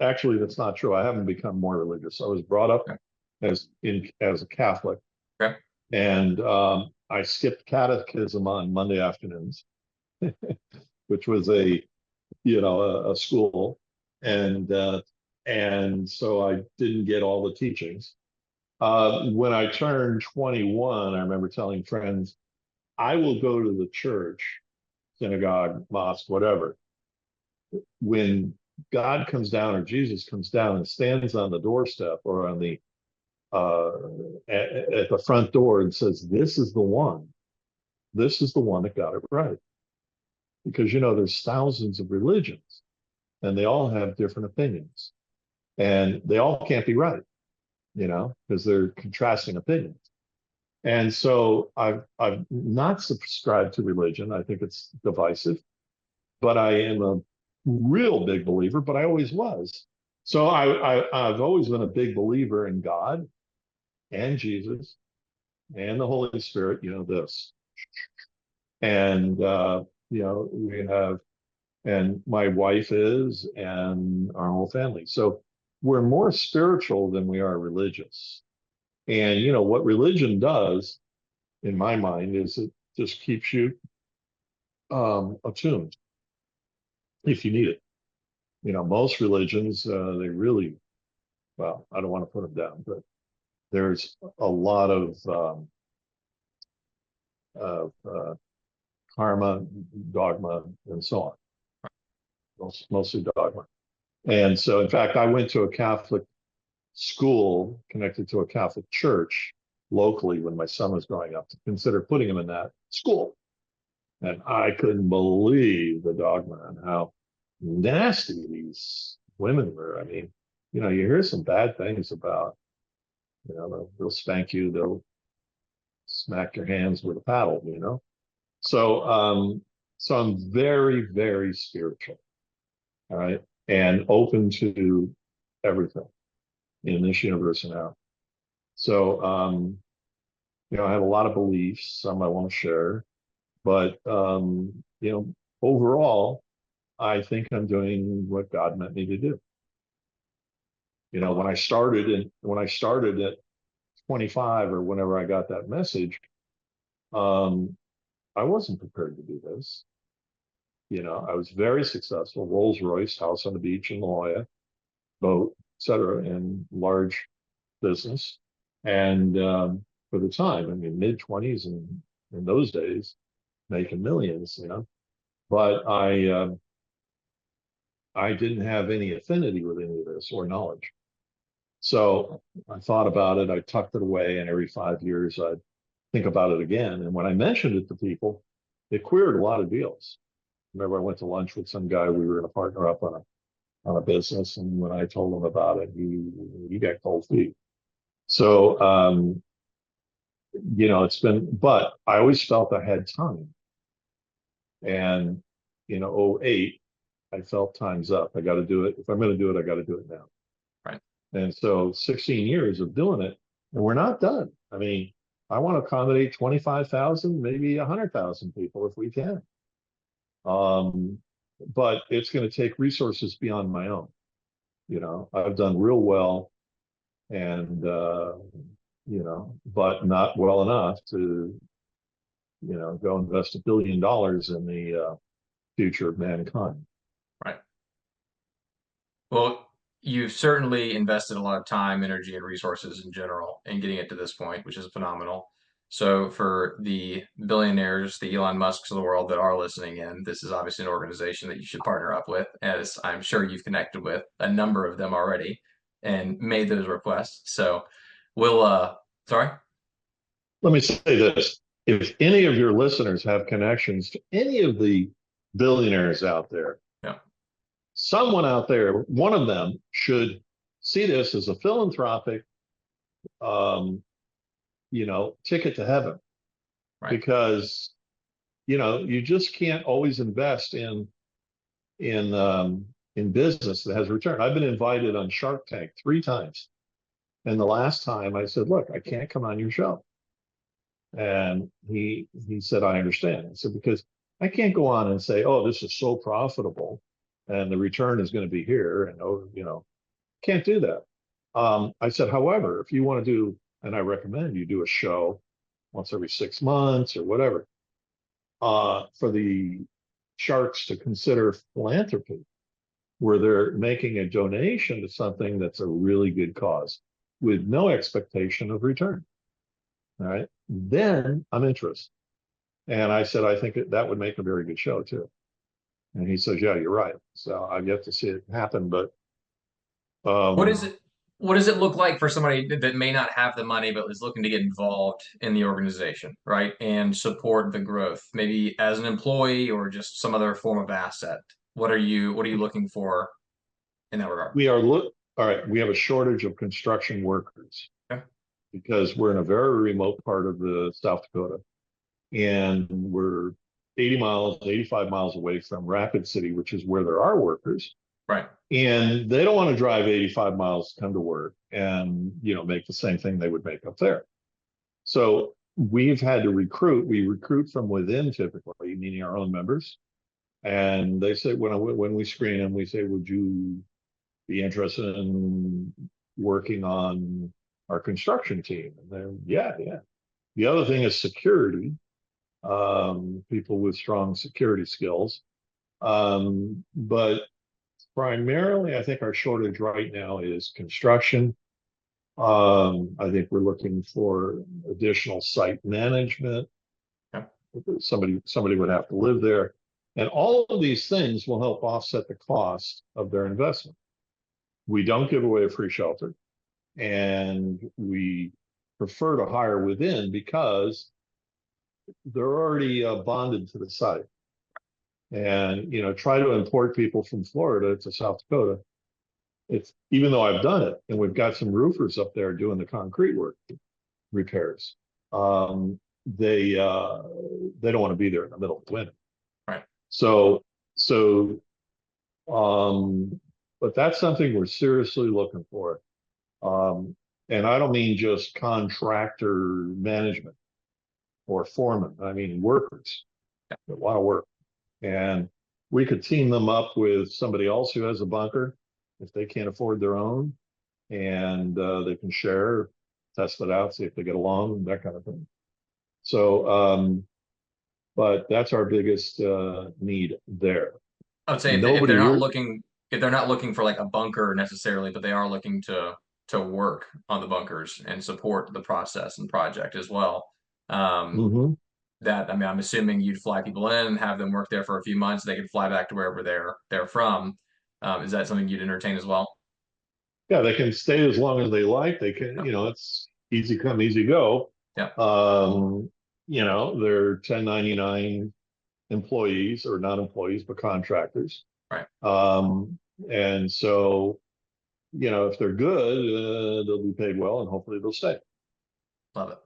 Actually, that's not true. I haven't become more religious. I was brought up Okay. as a Catholic, Okay. and I skipped catechism on Monday afternoons, which was a school, and so I didn't get all the teachings. When I turned 21, I remember telling friends, I will go to the church, synagogue, mosque, whatever, when God comes down or Jesus comes down and stands on the doorstep or on the at the front door and says, "This is the one. This is the one that got it right." Because there's thousands of religions, and they all have different opinions, and they all can't be right, because they're contrasting opinions. And so I've not subscribed to religion. I think it's divisive, but I am a real big believer, but I always was. So I've always been a big believer in God and Jesus and the Holy Spirit, this. And, we have, and my wife is, and our whole family. So we're more spiritual than we are religious. And, what religion does, in my mind, is it just keeps you attuned if you need it. Most religions, they really, well, I don't want to put them down, but there's a lot of karma, dogma, and so on. Mostly dogma. And so, in fact, I went to a Catholic school connected to a Catholic church locally when my son was growing up to consider putting him in that school. And I couldn't believe the dogma and how nasty these women were. I mean, you hear some bad things about, they'll spank you, they'll smack your hands with a paddle. So I'm very, very spiritual, all right, and open to everything in this universe now. So, I have a lot of beliefs, some I won't share, but, overall, I think I'm doing what God meant me to do. When I started at 25 or whenever I got that message, I wasn't prepared to do this. I was very successful, Rolls Royce, house on the beach in La Jolla, boat, etc., and large business. And for the time, I mean, mid 20s and in those days, making millions, But I didn't have any affinity with any of this or knowledge. So I thought about it, I tucked it away, and every 5 years I'd think about it again. And when I mentioned it to people, it queered a lot of deals. Remember, I went to lunch with some guy, we were going to partner up on a business, and when I told him about it, he got cold feet. So it's been, but I always felt I had time. And '08, I felt time's up. I got to do it. If I'm going to do it, I got to do it now. Right. And so 16 years of doing it, and we're not done. I mean, I want to accommodate 25,000, maybe 100,000 people if we can. But it's going to take resources beyond my own. I've done real well, and but not well enough to, go invest $1 billion in the future of mankind. Right. Well, you've certainly invested a lot of time, energy, and resources in general in getting it to this point, which is phenomenal. So for the billionaires, the Elon Musks of the world that are listening in, this is obviously an organization that you should partner up with, as I'm sure you've connected with a number of them already and made those requests. So we'll, sorry? Let me say this. If any of your listeners have connections to any of the billionaires out there, Yeah. someone out there, one of them should see this as a philanthropic, um, ticket to heaven. Right. Because, you just can't always invest in business that has return. I've been invited on Shark Tank 3 times. And the last time I said, look, I can't come on your show. And he said, I understand. I said, because I can't go on and say, oh, this is so profitable and the return is going to be here. And, can't do that. I said, however, if you want to do, and I recommend you do a show once every 6 months or whatever, for the sharks to consider philanthropy, where they're making a donation to something that's a really good cause with no expectation of return. All right. Then I'm interested. And I said, I think that would make a very good show too. And he says, yeah, you're right. So I've yet to see it happen, but What is it? What does it look like for somebody that may not have the money but is looking to get involved in the organization, right, and support the growth, maybe as an employee or just some other form of asset? What are you looking for in that regard? all right. We have a shortage of construction workers. Okay. Because we're in a very remote part of the South Dakota, and we're 80 miles, 85 miles away from Rapid City, which is where there are workers. Right. And they don't want to drive 85 miles to come to work and, make the same thing they would make up there. So we've had to recruit. We recruit from within typically, meaning our own members. And they say when we screen them, we say, would you be interested in working on our construction team? And then, yeah. The other thing is security, people with strong security skills. But primarily, I think our shortage right now is construction. I think we're looking for additional site management. Yeah. Somebody would have to live there. And all of these things will help offset the cost of their investment. We don't give away a free shelter, and we prefer to hire within because they're already bonded to the site. And try to import people from Florida to South Dakota. It's even though I've done it, and we've got some roofers up there doing the concrete work repairs. They don't want to be there in the middle of the winter. Right. So but that's something we're seriously looking for. And I don't mean just contractor management or foreman. I mean workers that want to work. And we could team them up with somebody else who has a bunker if they can't afford their own, and they can share, test it out, see if they get along, that kind of thing. So, but that's our biggest need there. I would say if they're not looking for like a bunker necessarily, but they are looking to work on the bunkers and support the process and project as well. Mhm. That, I mean, I'm assuming you'd fly people in, have them work there for a few months, they could fly back to wherever they're from. Is that something you'd entertain as well? Yeah, they can stay as long as they like. They can, it's easy come, easy go. Yeah. They're 1099 employees, or not employees, but contractors. Right. And so, if they're good, they'll be paid well, and hopefully they'll stay. Love it.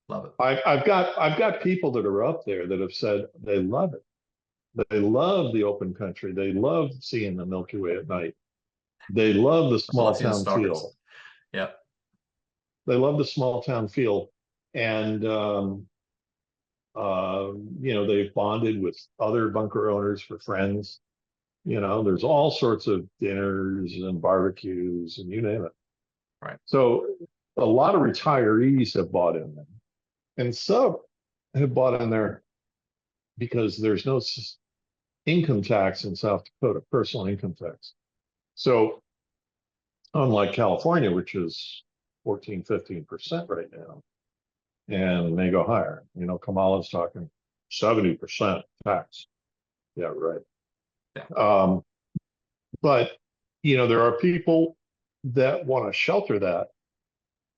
Love it. I've got people that are up there that have said they love it. They love the open country. They love seeing the Milky Way at night. They love the small town feel. Yeah. They love the small town feel. And they've bonded with other bunker owners for friends. There's all sorts of dinners and barbecues and you name it. Right. So a lot of retirees have bought in there. And some have bought in there because there's no income tax in South Dakota, personal income tax. So unlike California, which is 14, 15% right now, and may go higher. Kamala's talking 70% tax. Yeah, right. Yeah. But there are people that want to shelter that,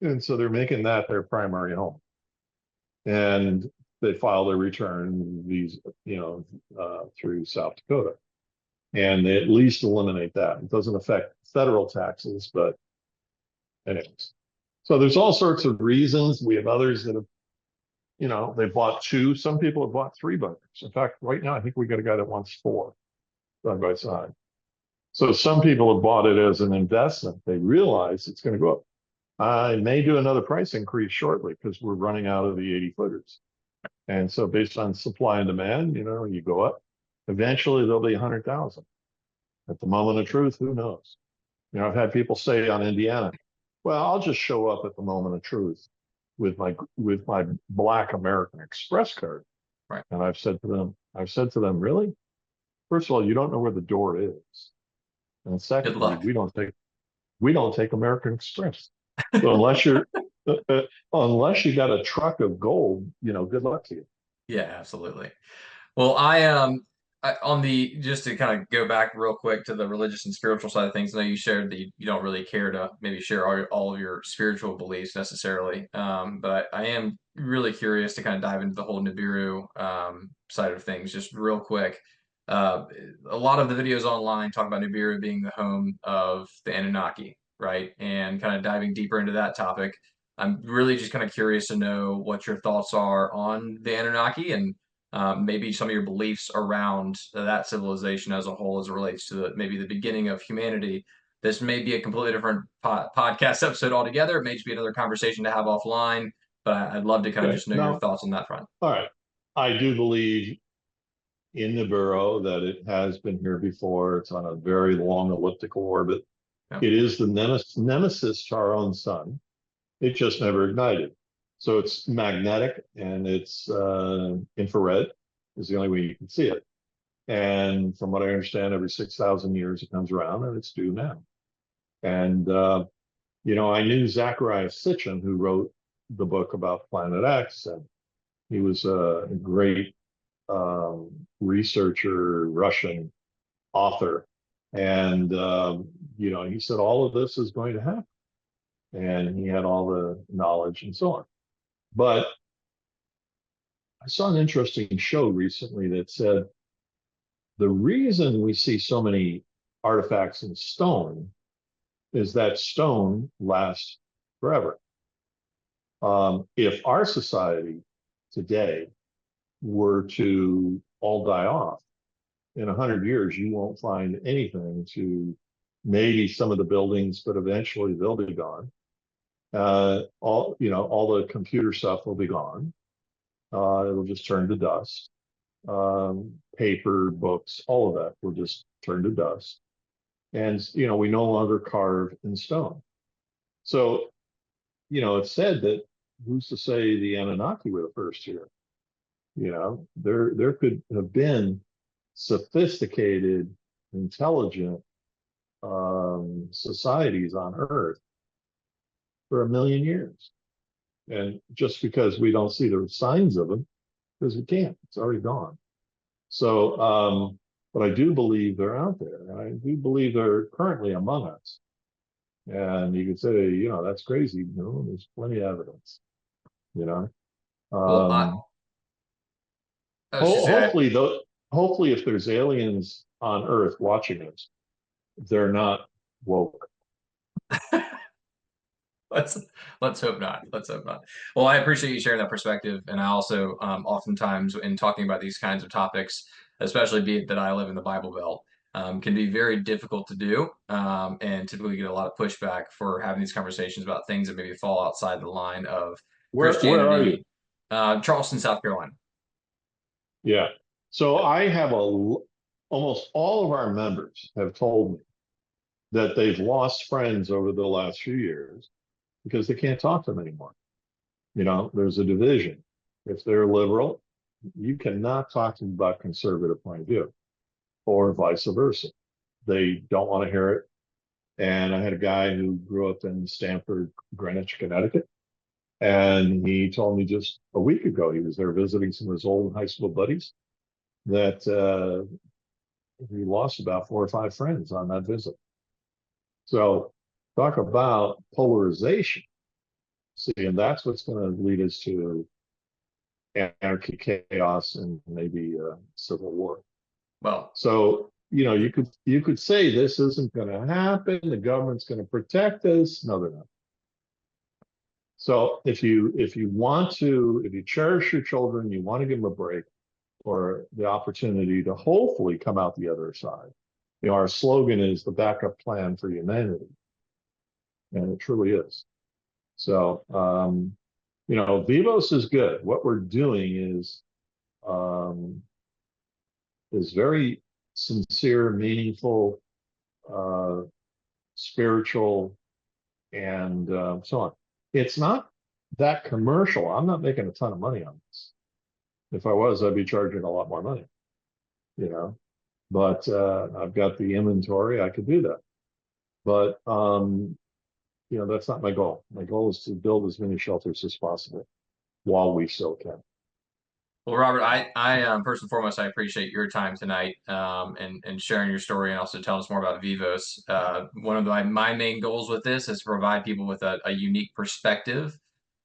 and so they're making that their primary home, and they file their return these through South Dakota, and they at least eliminate that. It doesn't affect federal taxes, but anyways. So there's all sorts of reasons. We have others that have, they bought two. Some people have bought three bunkers. In fact, right now, I think we got a guy that wants four side by side. So some people have bought it as an investment. They realize it's going to go up. I may do another price increase shortly because we're running out of the 80 footers. And so based on supply and demand, you go up. Eventually there'll be 100,000. At the moment of truth, who knows? I've had people say on Indiana, well, I'll just show up at the moment of truth with my Black American Express card. Right. And I've said to them, really? First of all, you don't know where the door is. And secondly, we don't take American Express. So unless you got a truck of gold, good luck to you. Yeah, absolutely. Well, just to kind of go back real quick to the religious and spiritual side of things, I know you shared that you don't really care to maybe share all of your spiritual beliefs necessarily, but I am really curious to kind of dive into the whole Nibiru side of things just real quick. A lot of the videos online talk about Nibiru being the home of the Anunnaki, right? And kind of diving deeper into that topic, I'm really just kind of curious to know what your thoughts are on the Anunnaki and maybe some of your beliefs around that civilization as a whole as it relates to maybe the beginning of humanity. This may be a completely different podcast episode altogether. It may just be another conversation to have offline. but I'd love to kind of Okay. just know your No. thoughts on that front. All right. I do believe in Nibiru that it has been here before. It's on a very long elliptical orbit. Yeah. It is the nemesis to our own sun. It just never ignited. So it's magnetic and it's infrared is the only way you can see it. And from what I understand, every 6,000 years it comes around and it's due now. And, I knew Zachariah Sitchin, who wrote the book about Planet X, and he was a great researcher, Russian author. And, he said all of this is going to happen. And he had all the knowledge and so on. But I saw an interesting show recently that said the reason we see so many artifacts in stone is that stone lasts forever. If our society today were to all die off, in 100 years, you won't find anything to maybe some of the buildings, but eventually they'll be gone. All the computer stuff will be gone. It'll just turn to dust. Paper, books, all of that will just turn to dust. And, we no longer carve in stone. So, it's said that who's to say the Anunnaki were the first here? There could have been sophisticated, intelligent societies on Earth for 1,000,000 years. And just because we don't see the signs of them, because we can't, it's already gone. So, but I do believe they're out there. And I do believe they're currently among us. And you could say, that's crazy. No, there's plenty of evidence, you know. Well, Um, I was just saying, hopefully, though, hopefully, if there's aliens on Earth watching us, they're not woke. let's let's hope not. Let's hope not. Well, I appreciate you sharing that perspective, and I also oftentimes in talking about these kinds of topics, especially be it that I live in the Bible Belt, can be very difficult to do, and typically get a lot of pushback for having these conversations about things that maybe fall outside the line of Where are you? Christianity. Charleston, South Carolina. Yeah. So I have almost all of our members have told me that they've lost friends over the last few years because they can't talk to them anymore. There's a division. If they're liberal, you cannot talk to them about conservative point of view, or vice versa. They don't want to hear it. And I had a guy who grew up in Stamford, Greenwich, Connecticut, and he told me just a week ago he was there visiting some of his old high school buddies that he lost about 4 or 5 friends on that visit. So talk about polarization. See, and that's what's going to lead us to anarchy, chaos, and maybe civil war. Well, So you could say this isn't going to happen. The government's going to protect us. No, they're not. So if you cherish your children, you want to give them a break or the opportunity to hopefully come out the other side. Our slogan is the backup plan for humanity, and it truly is. So, Vivos is good. What we're doing um, is very sincere, meaningful, uh, spiritual, and so on. It's not that commercial. I'm not making a ton of money on this. If I was, I'd be charging a lot more money, you know. But I've got the inventory. I could do that. But that's not my goal. My goal is to build as many shelters as possible while we still can. Well, Robert, I first and foremost, I appreciate your time tonight, and sharing your story and also telling us more about Vivos. One of my main goals with this is to provide people with a unique perspective,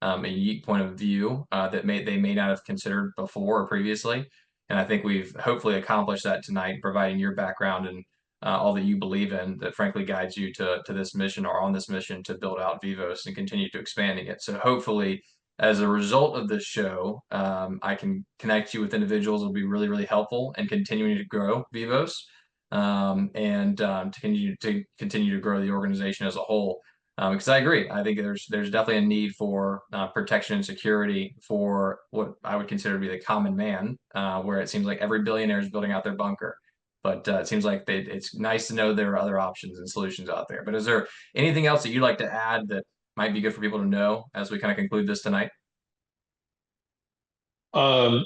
a unique point of view that they may not have considered before or previously. And I think we've hopefully accomplished that tonight, providing your background and all that you believe in that frankly guides you to this mission or on this mission to build out Vivos and continue to expanding it. So hopefully as a result of this show, I can connect you with individuals that will be really, really helpful in continuing to grow Vivos, and to continue to grow the organization as a whole. Because I agree. I think there's definitely a need for protection and security for what I would consider to be the common man, where it seems like every billionaire is building out their bunker. But it seems like it's nice to know there are other options and solutions out there. But is there anything else that you'd like to add that might be good for people to know as we kind of conclude this tonight? Um,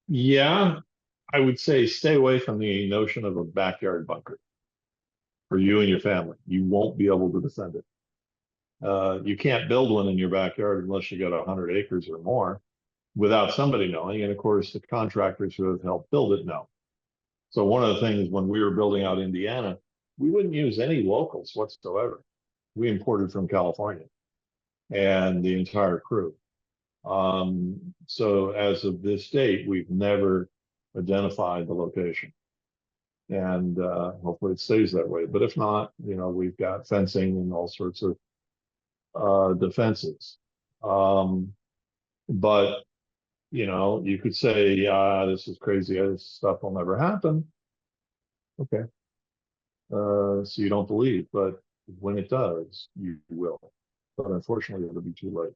yeah, I would say stay away from the notion of a backyard bunker for you and your family. You won't be able to defend it. You can't build one in your backyard unless you got 100 acres or more without somebody knowing. And of course, the contractors who have helped build it know. So one of the things when we were building out Indiana, we wouldn't use any locals whatsoever. We imported from California and the entire crew. So as of this date, we've never identified the location. And hopefully it stays that way. But if not, we've got fencing and all sorts of defenses. But you could say, yeah, this is crazy. This stuff will never happen. Okay. So you don't believe, but when it does, you will. But unfortunately, it'll be too late.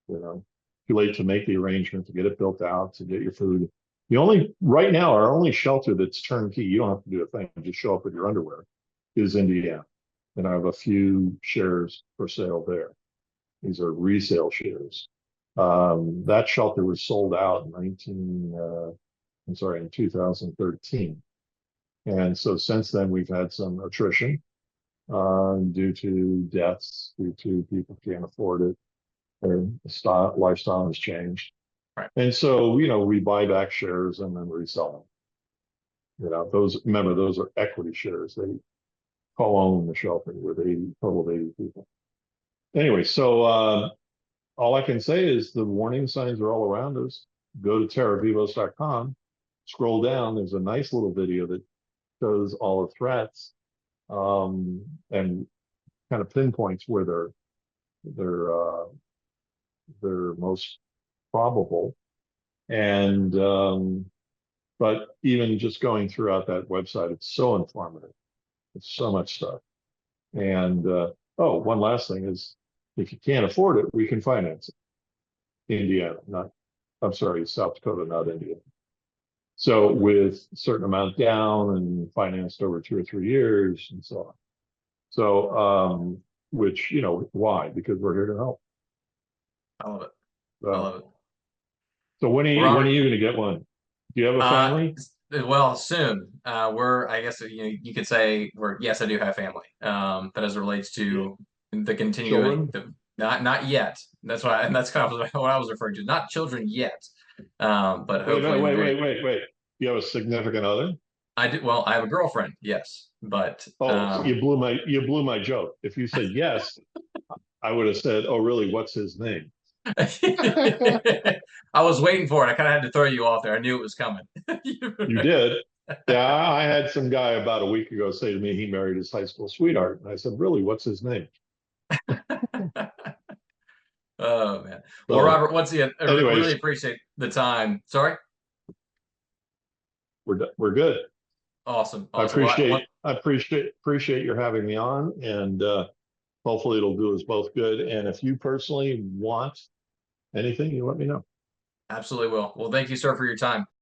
Too late to make the arrangement, to get it built out, to get your food. Right now, our only shelter that's turnkey, you don't have to do a thing, just show up with your underwear, is Indiana. And I have a few shares for sale there. These are resale shares. That shelter was sold out in 2013. And so since then, we've had some attrition due to deaths, due to people can't afford it. Their lifestyle has changed. Right. And so, we buy back shares and then resell them. Those are equity shares. They co-own the shelter with 80, total of 80 people. Anyway, so all I can say is the warning signs are all around us. Go to terravivos.com, scroll down. There's a nice little video that shows all the threats and kind of pinpoints where they're most probable. And but even just going throughout that website, it's so informative. It's so much stuff. And one last thing is, if you can't afford it, we can finance it. Indiana, South Dakota, not Indiana. So with a certain amount down and financed over 2 or 3 years and so on. So, which, why? Because we're here to help. I love it. I So, love it. so when are Well, Robert, you going to get one? Do you have a family? well, soon. I guess you could say yes, I do have family. But as it relates Yeah. to the continuing, Children? not yet. And that's kind of what I was referring to. Not children yet. But Wait, hopefully in the very, You have a significant other? I do. Well, I have a girlfriend, yes, but Oh, so you blew my joke. If you said yes, I would have said, "Oh, really? What's his name?" I was waiting for it. I kind of had to throw you off there. I knew it was coming. You did. Yeah, I had some guy about a week ago say to me he married his high school sweetheart, and I said, "Really? What's his name?" Oh man. Well, So, Robert, once again, I really anyways, appreciate the time. Sorry. we're good. Awesome. I Awesome. appreciate I appreciate your having me on, and hopefully it'll do us both good. And if you personally want anything, you let me know. Absolutely will. Well, thank you, sir, for your time.